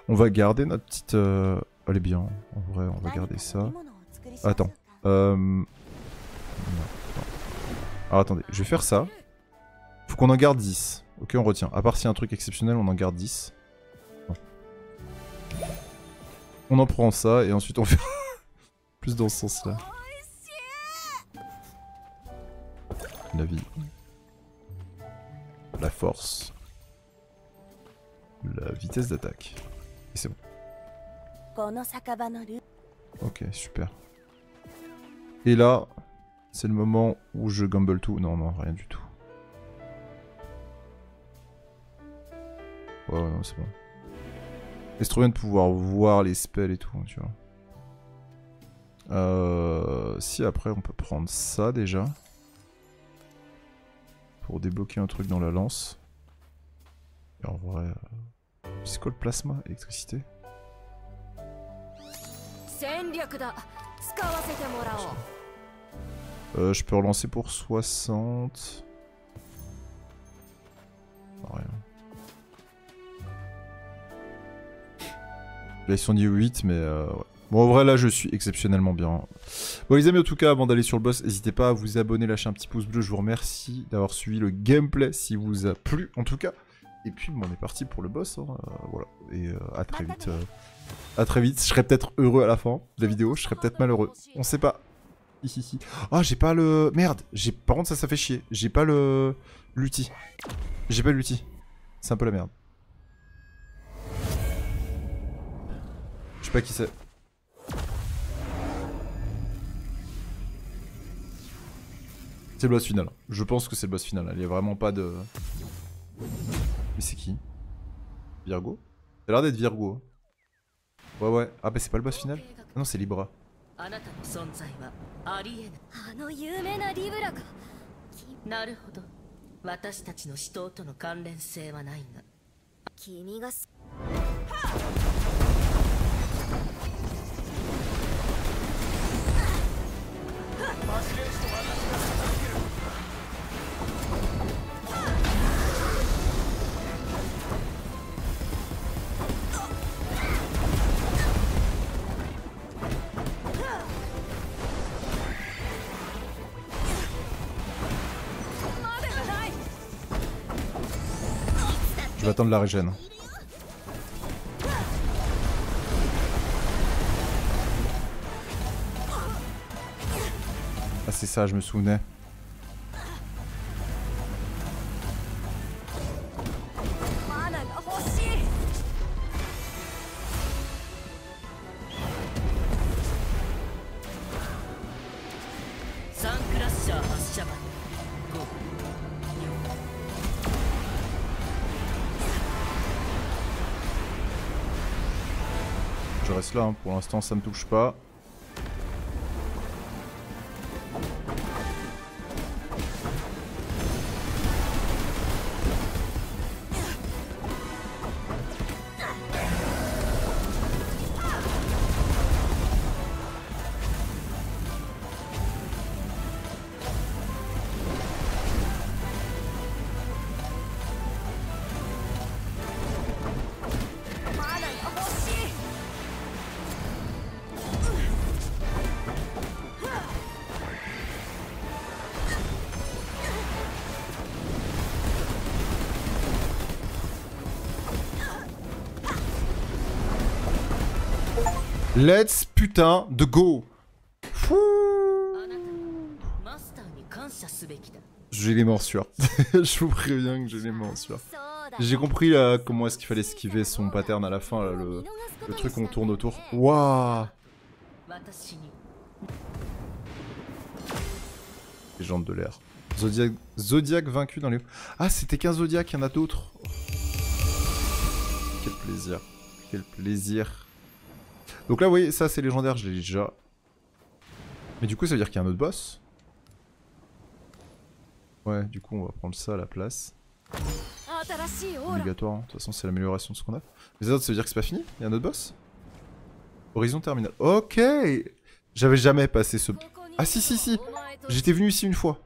On va garder notre petite... Elle est bien, en vrai on va garder ça. Attends. Non. Alors attendez, je vais faire ça. Faut qu'on en garde 10. Ok, on retient. À part s'il y a un truc exceptionnel, on en garde 10. Non. On en prend ça et ensuite on fait... Plus dans ce sens-là. La vie. La force. La vitesse d'attaque. Et c'est bon. Ok, super. Et là, c'est le moment où je gamble tout. Non, non, rien du tout. Ouais, non, c'est bon. Et c'est trop bien de pouvoir voir les spells et tout, tu vois. Si après on peut prendre ça déjà. Pour débloquer un truc dans la lance. Et en vrai... C'est quoi le plasma? Électricité? Je peux relancer pour 60. Non, rien. Là ils sont dit 8 mais ouais. Bon en vrai là je suis exceptionnellement bien. Bon les amis en tout cas avant d'aller sur le boss n'hésitez pas à vous abonner, lâcher un petit pouce bleu, je vous remercie d'avoir suivi le gameplay si vous a plu en tout cas. Et puis bon, on est parti pour le boss, hein. Voilà, et à très vite. À très vite, je serai peut-être heureux à la fin de la vidéo, je serai peut-être malheureux, on sait pas. Ah j'ai pas le... Merde, par contre ça fait chier, j'ai pas le... l'outil. J'ai pas l'outil, c'est un peu la merde. Je sais pas qui c'est. C'est le boss final. Je pense que c'est le boss final. Il y a vraiment pas de... Mais c'est qui? Virgo? Ça a l'air d'être Virgo. Ouais ouais. Ah bah c'est pas le boss final? Ah non c'est Libra. あなたの存在はありえない。あの有名なリブラか。なるほど。私たちの死闘との関連性はないが。君がJe vais attendre la régène. Ah c'est ça, je me souvenais. Je reste là, hein. Pour l'instant ça me touche pas. Let's putain de go. Fouh. J'ai les morsures. Je vous préviens que j'ai les morsures. J'ai compris là, comment est-ce qu'il fallait esquiver son pattern à la fin, là, le truc où on tourne autour. Waouh. Légende de l'air. Zodiac vaincu dans les... Ah, c'était qu'un Zodiac, il y en a d'autres. Quel plaisir. Quel plaisir. Donc là, vous voyez, ça c'est légendaire, je l'ai déjà. Mais du coup, ça veut dire qu'il y a un autre boss. Ouais, du coup, on va prendre ça à la place. Obligatoire, hein. De toute façon, c'est l'amélioration de ce qu'on a. Les autres, ça veut dire que c'est pas fini? Il y a un autre boss? Horizon terminal. Ok. J'avais jamais passé ce... Ah si, si, si. J'étais venu ici une fois.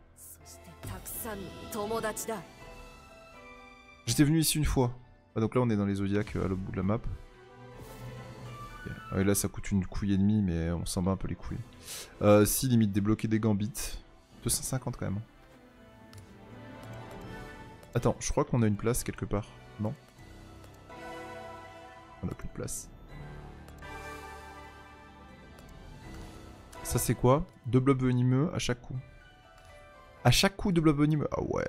J'étais venu ici une fois. Ah, donc là, on est dans les Zodiacs à l'autre bout de la map. Okay. Ah, et là, ça coûte une couille et demie, mais on s'en bat un peu les couilles. Si, limite, débloquer des gambits. 250 quand même. Attends, je crois qu'on a une place quelque part. Non? On a plus de place. Ça c'est quoi? 2 blobs venimeux à chaque coup. À chaque coup, 2 blobs venimeux. Ah ouais.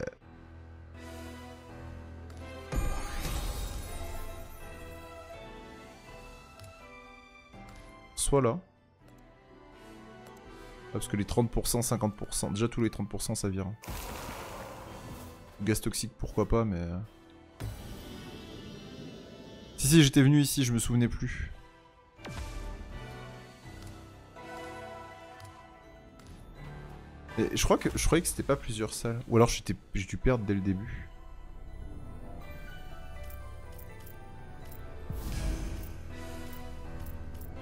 Soit là. Ah, parce que les 30%, 50%. Déjà tous les 30% ça vire. Gaz toxique pourquoi pas, mais... Si si, j'étais venu ici, je me souvenais plus. Et je croyais que c'était pas plusieurs salles. Ou alors j'ai dû perdre dès le début.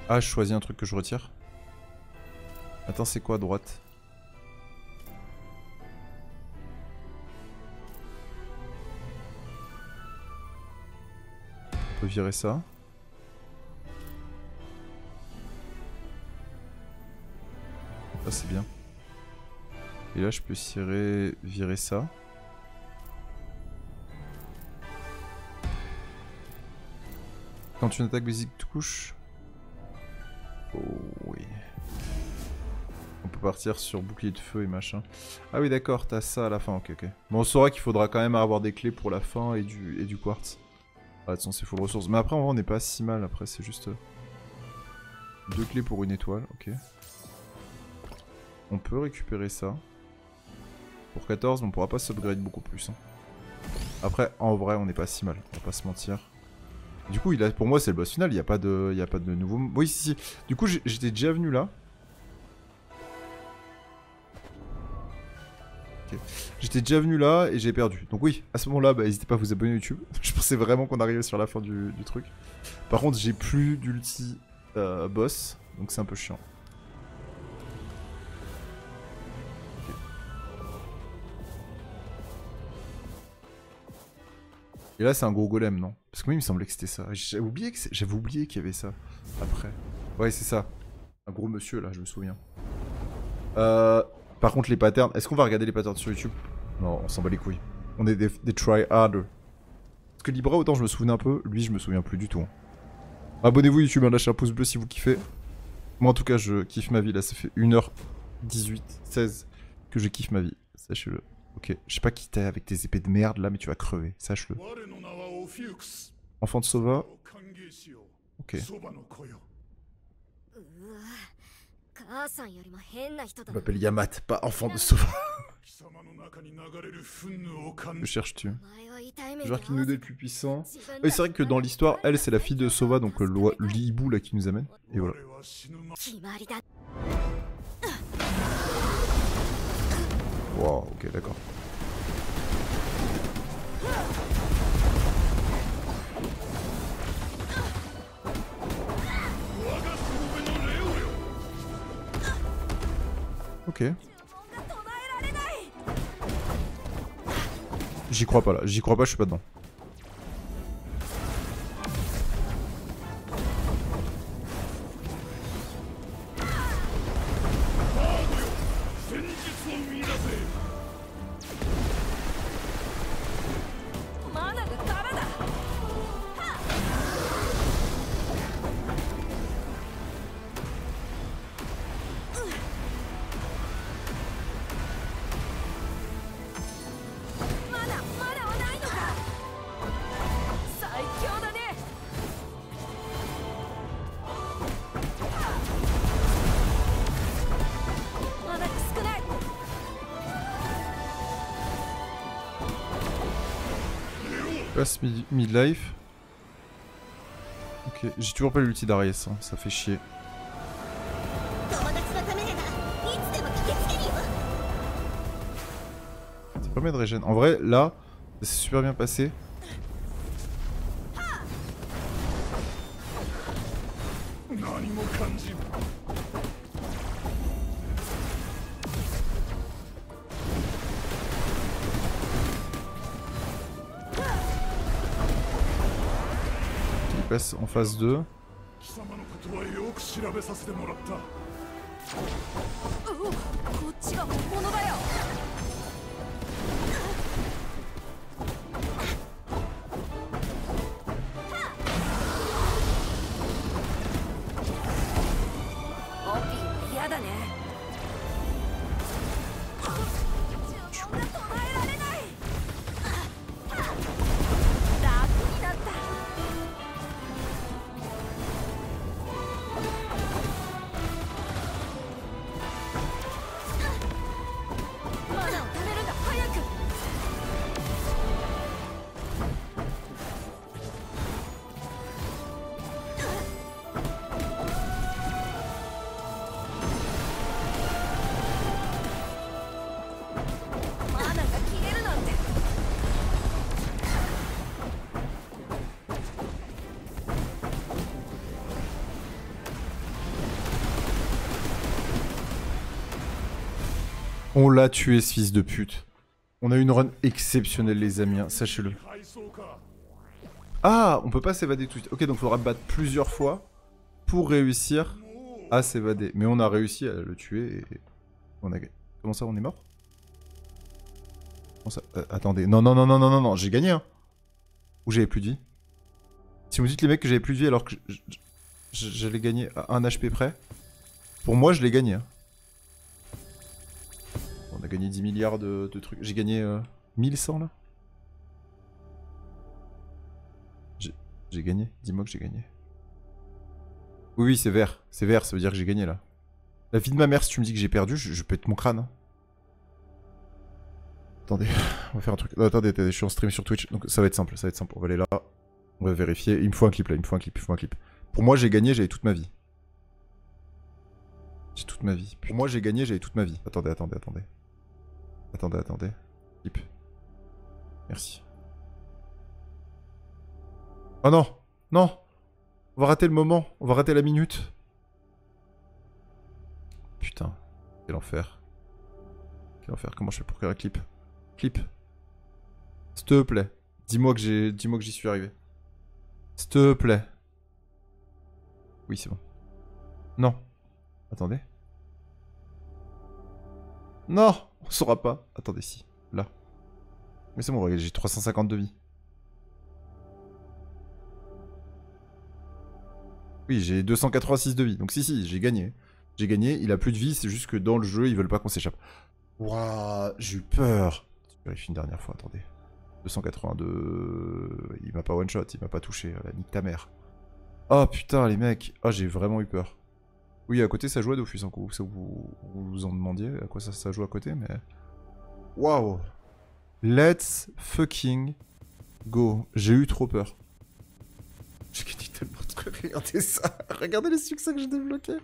Ah, je choisis un truc que je retire. Attends, c'est quoi à droite? On peut virer ça. Ça c'est bien. Et là je peux virer ça. Quand une attaque basique touche. Oh oui. On peut partir sur bouclier de feu et machin. Ah oui d'accord, t'as ça à la fin, ok ok. Bon on saura qu'il faudra quand même avoir des clés pour la fin et du quartz. Ah, de toute façon c'est full ressources. Mais après en vrai on n'est pas si mal, après c'est juste... 2 clés pour une étoile, ok. On peut récupérer ça. Pour 14, mais on pourra pas s'upgrade beaucoup plus. Hein. Après, en vrai, on n'est pas si mal, on va pas se mentir. Du coup, pour moi, c'est le boss final, il n'y a pas de nouveau... Oui, si. Du coup, j'étais déjà venu là. Okay. J'étais déjà venu là et j'ai perdu. Donc oui, à ce moment-là, bah, n'hésitez pas à vous abonner à YouTube. Je pensais vraiment qu'on arrivait sur la fin du truc. Par contre, j'ai plus d'ulti boss, donc c'est un peu chiant. Okay. Et là, c'est un gros golem, non? Parce que moi, il me semblait que c'était ça. J'avais oublié qu'il y avait ça après. Ouais, c'est ça. Un gros monsieur, là, je me souviens. Par contre, les patterns... Est-ce qu'on va regarder les patterns sur YouTube? Non, on s'en bat les couilles. On est des try-harders. Parce que Libra, autant je me souviens un peu, lui, je me souviens plus du tout. Hein. Abonnez-vous YouTube, hein, lâchez un pouce bleu si vous kiffez. Moi, en tout cas, je kiffe ma vie. Là, ça fait 1h18, 16 que je kiffe ma vie. Sachez-le. Ok, je sais pas qui t'es avec tes épées de merde, là, mais tu vas crever. Sache-le. Enfant de Sova. Ok. Je m'appelle Yamat, pas enfant de Sova. Que cherches-tu? Genre qui nous est le plus puissant. Oui, c'est vrai que dans l'histoire, elle, c'est la fille de Sova, donc l'hibou là qui nous amène. Et voilà. Wow, ok, d'accord. Ok. J'y crois pas là, j'y crois pas, je suis pas dedans. Passe midlife. Ok, j'ai toujours pas l'ulti d'Ariès, hein. Ça fait chier. Ça permet de régène. En vrai, là, ça s'est super bien passé. Passe en phase 2. On l'a tué ce fils de pute. On a eu une run exceptionnelle les amis, hein, sachez-le. Ah, on peut pas s'évader tout de suite. Ok, donc il faudra battre plusieurs fois pour réussir à s'évader. Mais on a réussi à le tuer et on a gagné. Comment ça, on est mort? Comment ça attendez, non, non, non, non, non, non, non, j'ai gagné, hein. Ou j'avais plus de vie? Si vous dites les mecs que j'avais plus de vie alors que j'allais gagner à 1 HP près, pour moi je l'ai gagné, hein. On a gagné 10 milliards de trucs. J'ai gagné 1100 là. J'ai gagné. Dis-moi que j'ai gagné. Oui, oui, c'est vert. C'est vert, ça veut dire que j'ai gagné là. La vie de ma mère, si tu me dis que j'ai perdu, je pète mon crâne. Hein. Attendez, on va faire un truc. Non, attendez, je suis en stream sur Twitch, donc ça va être simple, ça va être simple. On va aller là, on va vérifier. Il me faut un clip là, il me faut un clip, il me faut un clip. Pour moi, j'ai gagné, j'avais toute ma vie. J'ai toute ma vie. Pour moi, j'ai gagné, j'avais toute ma vie. Attendez, attendez, attendez. Attendez, attendez. Clip. Merci. Oh non, non. On va rater le moment, on va rater la minute. Putain, quel enfer. Quel enfer, comment je fais pour créer un clip? Clip. S'il te plaît. Dis-moi que j'y suis arrivé. S'il te plaît. Oui, c'est bon. Non. Attendez. Non, on saura pas. Attendez, si. Là. Mais c'est bon, regardez, j'ai 350 de vie. Oui, j'ai 286 de vie. Donc si, j'ai gagné. J'ai gagné, il a plus de vie, c'est juste que dans le jeu, ils veulent pas qu'on s'échappe. Waouh, j'ai eu peur. Je vérifie une dernière fois, attendez. 282... Il m'a pas one-shot, il m'a pas touché. Nique ta mère. Oh putain, les mecs. Oh, j'ai vraiment eu peur. Oui, à côté, ça joue à Dofus, hein, ça vous vous en demandiez, à quoi ça joue à côté, mais... Waouh. Let's fucking go. J'ai eu trop peur. J'ai gagné tellement de trucs, regardez ça. Regardez les succès que j'ai débloqués.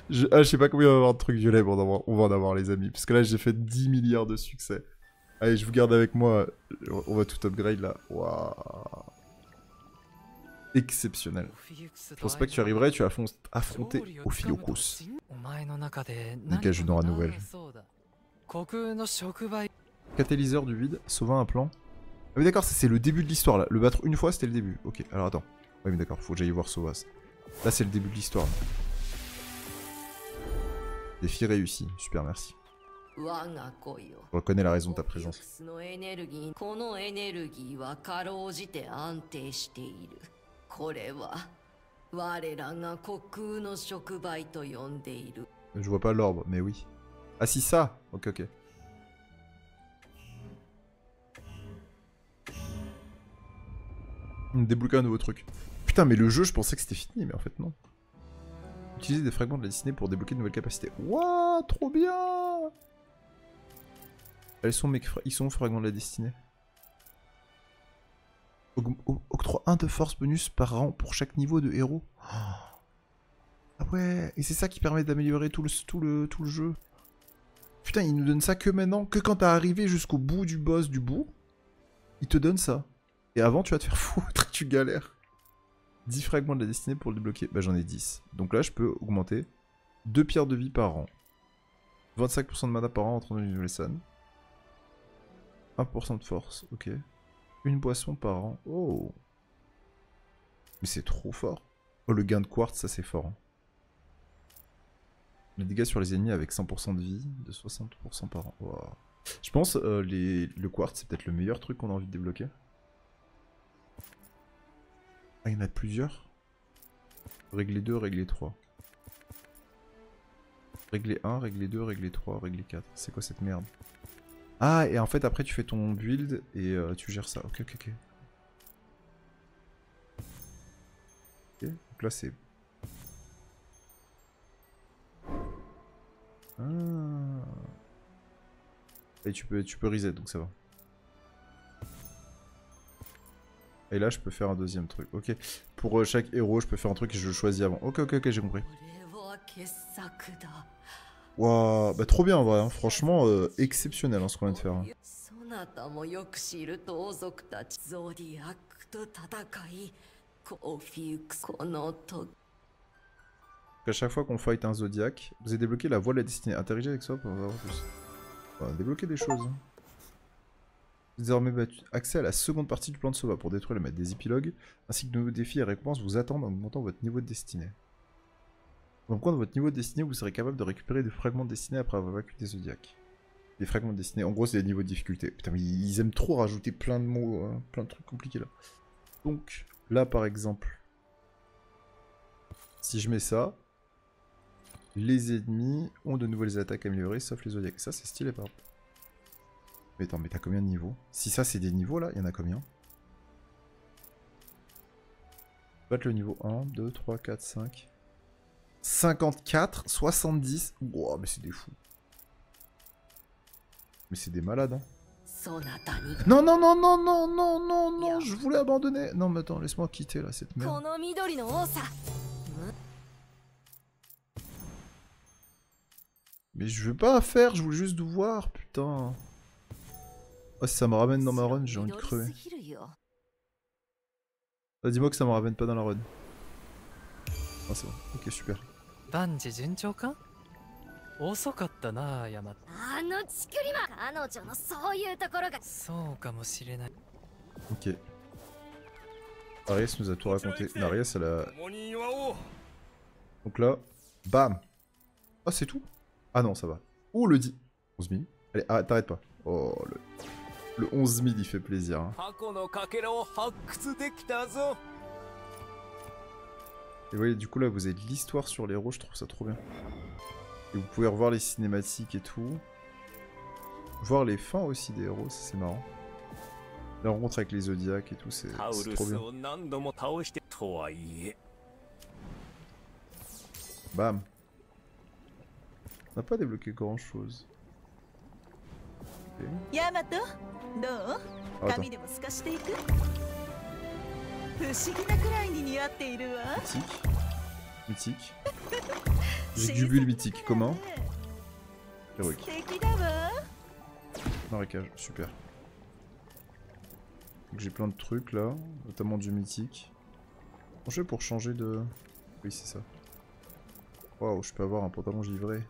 Je sais pas combien on va avoir de trucs violets, mais on va en avoir les amis. Parce que là, j'ai fait 10 milliards de succès. Allez, je vous garde avec moi. On va tout upgrade là. Waouh. Exceptionnel. Je pense pas que tu arriverais, tu vas affronter Ophiuchus. Nickel, je donne à nouvelle. Catalyseur du vide, sauver un plan. Ah oui d'accord, c'est le début de l'histoire là. Le battre une fois, c'était le début. Ok, alors attends. Oui mais d'accord, faut que j'aille voir Sovas. Là c'est le début de l'histoire. Défi réussi, super merci. Je reconnais la raison de ta présence. Je vois pas l'orbe, mais oui. Ah si ça. Ok, ok. Débloquer un nouveau truc. Putain, mais le jeu, je pensais que c'était fini, mais en fait, non. Utiliser des fragments de la destinée pour débloquer de nouvelles capacités. Wouah, trop bien. Ils sont fragments de la destinée. Octroie 1 de force bonus par rang pour chaque niveau de héros. Ah ouais, et c'est ça qui permet d'améliorer tout le jeu. Putain, il nous donne ça que maintenant, que quand t'as arrivé jusqu'au bout du boss du bout, il te donne ça. Et avant, tu vas te faire foutre, tu galères. 10 fragments de la destinée pour le débloquer. Bah, j'en ai 10. Donc là, je peux augmenter 2 pierres de vie par an. 25% de mana par an entrant dans une nouvelle scène. 1% de force, ok. Une boisson par an. Oh. Mais c'est trop fort. Oh, le gain de quartz, ça c'est fort. Hein. Les dégâts sur les ennemis avec 100% de vie, de 60% par an. Wow. Je pense le quartz, c'est peut-être le meilleur truc qu'on a envie de débloquer. Ah, il y en a plusieurs. Régler 2, régler 3. Régler 1, régler 2, régler 3, régler 4. C'est quoi cette merde? Ah, et en fait, après, tu fais ton build et tu gères ça. Ok, ok, ok. Ok, donc là, c'est... Ah. Et tu peux reset, donc ça va. Et là, je peux faire un deuxième truc. Ok. Pour chaque héros, je peux faire un truc que je choisis avant. Ok, ok, ok, j'ai compris. Waouh, bah trop bien en vrai. Hein. Franchement, exceptionnel hein, ce qu'on vient de faire. Hein. À chaque fois qu'on fight un Zodiac, vous avez débloqué la voie de la destinée. Interagissez avec ça pour en savoir plus. On va débloquer des choses. Hein. Désormais accès à la seconde partie du plan de Sova pour détruire le maître des épilogues, ainsi que de nouveaux défis et récompenses vous attendent en augmentant votre niveau de destinée. En augmentant votre niveau de destinée, vous serez capable de récupérer des fragments de destinée après avoir vaincu des Zodiacs. Des fragments de destinée, en gros c'est des niveaux de difficulté. Putain mais ils aiment trop rajouter plein de mots, hein, plein de trucs compliqués là. Donc là par exemple, si je mets ça, les ennemis ont de nouvelles attaques améliorées sauf les Zodiacs. Ça c'est stylé par exemple. Mais attends, mais t'as combien de niveaux? Si ça c'est des niveaux là, il y en a combien? Battre le niveau 1, 2, 3, 4, 5. 54, 70. Wow, mais c'est des fous. Mais c'est des malades, hein. そなたに Non, non, non, non, non, non, non, non, je voulais abandonner. Non, mais attends, laisse-moi quitter là, cette こ merde. の緑の多さ Mais je veux pas faire, je voulais juste voir, putain. Ah, si ça me ramène dans ma run, j'ai envie de 緑 crever. すぎるよ Ah, dis-moi que ça me ramène pas dans la run. Ah, c'est bon, ok, super. 万事順調か？遅かったな、ヤマ。あのチクリマ彼女のそういうところがそうかもしれない。 Ok. Arias nous a tout raconté. Mais Arias, elle a... Donc là, bam. Ah, c'est tout? Ah non, ça va. Oh, le 10. 11 000. Allez, arrête, t'arrêtes pas. Oh, le 11 000, il fait plaisir. Hein. Et vous voyez, du coup, là, vous avez de l'histoire sur les héros, je trouve ça trop bien. Et vous pouvez revoir les cinématiques et tout. Voir les fins aussi des héros, ça c'est marrant. La rencontre avec les Zodiacs et tout, c'est trop bien. Bam. On n'a pas débloqué grand chose. Okay. ヤマト、どう？ Ah, attends. 髪でも透かしていく？不思議なくらいに似合っているわ。 Mythique. Mythique. J'ai du bulle mythique. Comment? Héroïque. 素敵だわ。 Marécage. Super. Donc j'ai plein de trucs là, notamment du mythique. Comment je fais pour changer de... Oui, c'est ça. Waouh, je peux avoir un pantalon givré.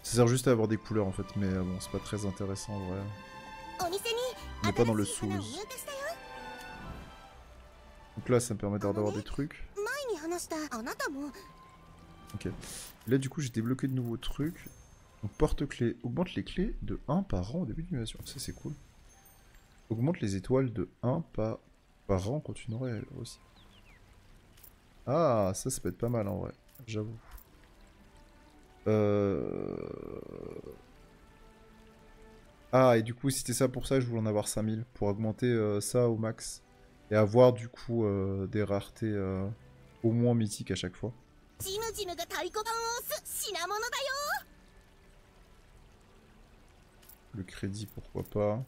Ça sert juste à avoir des couleurs en fait, mais bon, c'est pas très intéressant en vrai. お店に On n'est pas dans le 新しい花を Souls. 入荷したよ Donc là, ça me permet d'avoir des trucs. 前に話したあなたも Ok. Et là, du coup, j'ai débloqué de nouveaux trucs. Donc, porte-clés. Augmente les clés de 1 par rang au début de l'animation. Ça, c'est cool. Augmente les étoiles de 1 par rang quand tu n'aurais aussi. Ah, ça peut être pas mal en vrai. J'avoue. Ah, et du coup, si c'était ça pour ça, je voulais en avoir 5000. Pour augmenter ça au max. Et avoir du coup des raretés au moins mythiques à chaque fois. ジムジムが太鼓判を押す品物だよ Le crédit, pourquoi pas.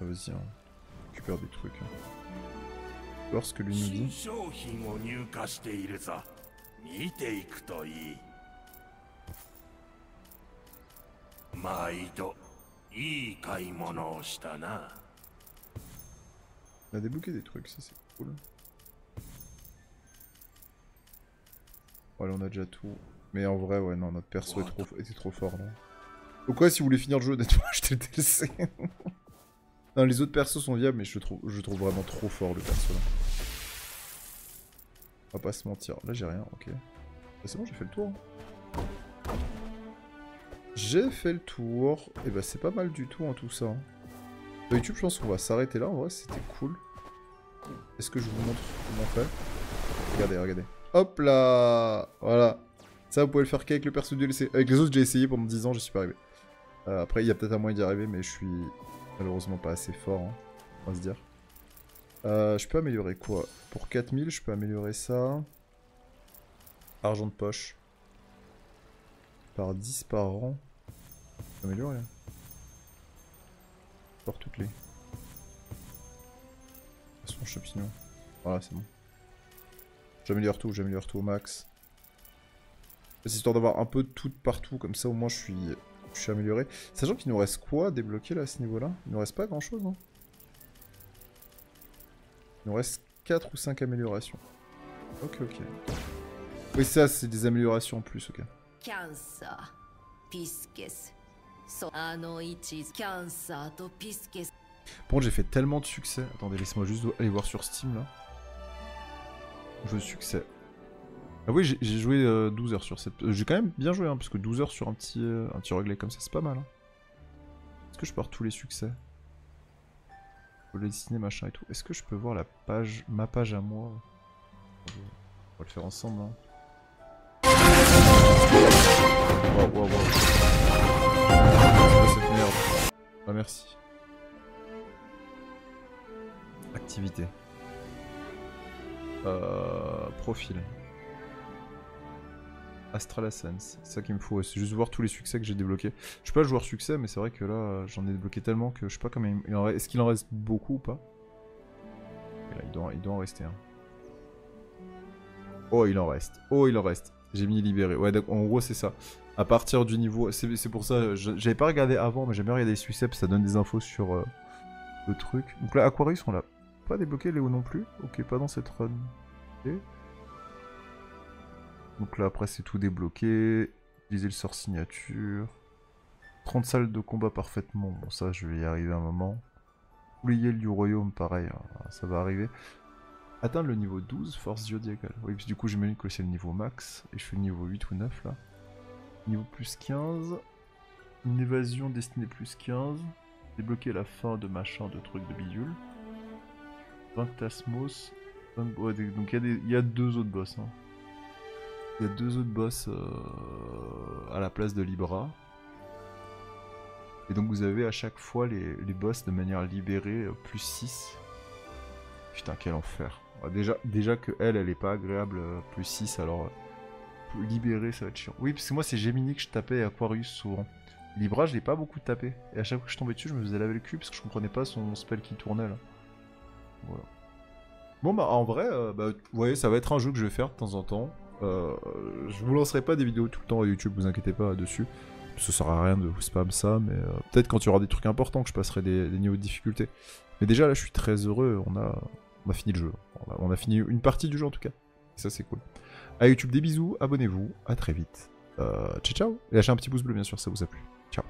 Ah, vas-y, hein. Récupère des trucs. Hein. Voir ce que lui nous dit. 商品を入荷しているぞ。見ていくといい。毎度いい買い物をしたな。 On a débloqué des trucs, ça c'est cool. Voilà, on a déjà tout. Mais en vrai, ouais, non, notre perso était trop fort, non. Donc ouais, si vous voulez finir le jeu, honnêtement, achetez le DLC. Non, les autres persos sont viables, mais je trouve vraiment trop fort le perso là. On va pas se mentir. Là, j'ai rien, ok. Bah, c'est bon, j'ai fait le tour. Hein. J'ai fait le tour. Et bah, c'est pas mal du tout en tout ça. Hein. Sur YouTube, je pense qu'on va s'arrêter là. En vrai, c'était cool. Est-ce que je vous montre comment on fait? Regardez, regardez. Hop là! Voilà. Ça, vous pouvez le faire qu'avec le perso du DLC. Avec les autres, j'ai essayé pendant 10 ans, j'y suis pas arrivé. Après, il y a peut-être un moyen d'y arriver, mais je suis malheureusement pas assez fort, hein, on va se dire. Je peux améliorer quoi? Pour 4000, je peux améliorer ça. Argent de poche. Par 10 par an. Je peux améliorer. Hein. Pour toutes les. Façon champignon. Voilà, c'est bon. J'améliore tout au max. C'est histoire d'avoir un peu de tout partout, comme ça au moins je suis amélioré. Sachant qu'il nous reste quoi à débloquer là à ce niveau-là? Il nous reste pas grand chose, hein. Il nous reste 4 ou 5 améliorations. Ok, ok. Oui, ça c'est des améliorations en plus, ok. キャンサーピスケスそうあの位置キャンサーとピスケス Par contre, j'ai fait tellement de succès. Attendez, laissez-moi juste aller voir sur Steam là. Jeu de succès. Ah oui, j'ai joué 12 heures sur cette... j'ai quand même bien joué, hein, parce que 12 heures sur un petit roguelike comme ça, c'est pas mal. Hein. Est-ce que je peux avoir tous les succès? Faut les dessiner, machin et tout. Est-ce que je peux voir la page, ma page à moi? On va le faire ensemble. Hein. Wow, wow, wow. C'est quoi cette merde? Ah, merci. Activité. Profil. Astral Ascens, c'est ça qu'il me faut, c'est juste voir tous les succès que j'ai débloqués. Je suis pas joueur succès, mais c'est vrai que là, j'en ai débloqué tellement que je sais pas combien il en reste. Est-ce qu'il en reste beaucoup ou pas? Et là, il doit en rester un. Oh, il en reste. Oh, il en reste. J'ai mis libéré. Ouais, donc en gros, c'est ça. À partir du niveau... C'est pour ça, j'avais pas regardé avant, mais j'aime bien regarder les succès, ça donne des infos sur le truc. Donc là, Aquarius, on l'a pas débloqué, Léo non plus. Ok, pas dans cette run. Ok. Donc là, après, c'est tout débloqué. Utiliser le sort signature. 30 salles de combat parfaitement. Bon, ça, je vais y arriver un moment. Oublier du royaume, pareil, hein, ça va arriver. Atteindre le niveau 12, force zodiacale. Oui, puis du coup, j'imagine que c'est le niveau max. Et je suis le niveau 8 ou 9, là. Niveau plus 15. Une évasion destinée plus 15. Débloquer la fin de machin, de trucs de bidule. 20 Tasmos. 20... Ouais, donc il y a deux autres boss, hein. Il y a deux autres boss à la place de Libra. Et donc vous avez à chaque fois les boss de manière libérée plus 6. Putain, quel enfer. Déjà que elle est pas agréable plus 6, alors libérer ça va être chiant. Oui, parce que moi c'est Gemini que je tapais et Aquarius souvent. Libra, je l'ai pas beaucoup tapé. Et à chaque fois que je tombais dessus, je me faisais laver le cul parce que je comprenais pas son spell qui tournait là. Voilà. Bon bah en vrai, vous voyez, ça va être un jeu que je vais faire de temps en temps. Je vous lancerai pas des vidéos tout le temps à YouTube, vous inquiétez pas là-dessus. Ça sert à rien de vous spam ça, mais peut-être quand il y aura des trucs importants que je passerai des niveaux de difficulté. Mais déjà là je suis très heureux, on a fini le jeu. On a fini une partie du jeu en tout cas. Et ça c'est cool. À YouTube des bisous, abonnez-vous, à très vite. Ciao ciao. Et lâchez un petit pouce bleu bien sûr, ça vous a plu. Ciao.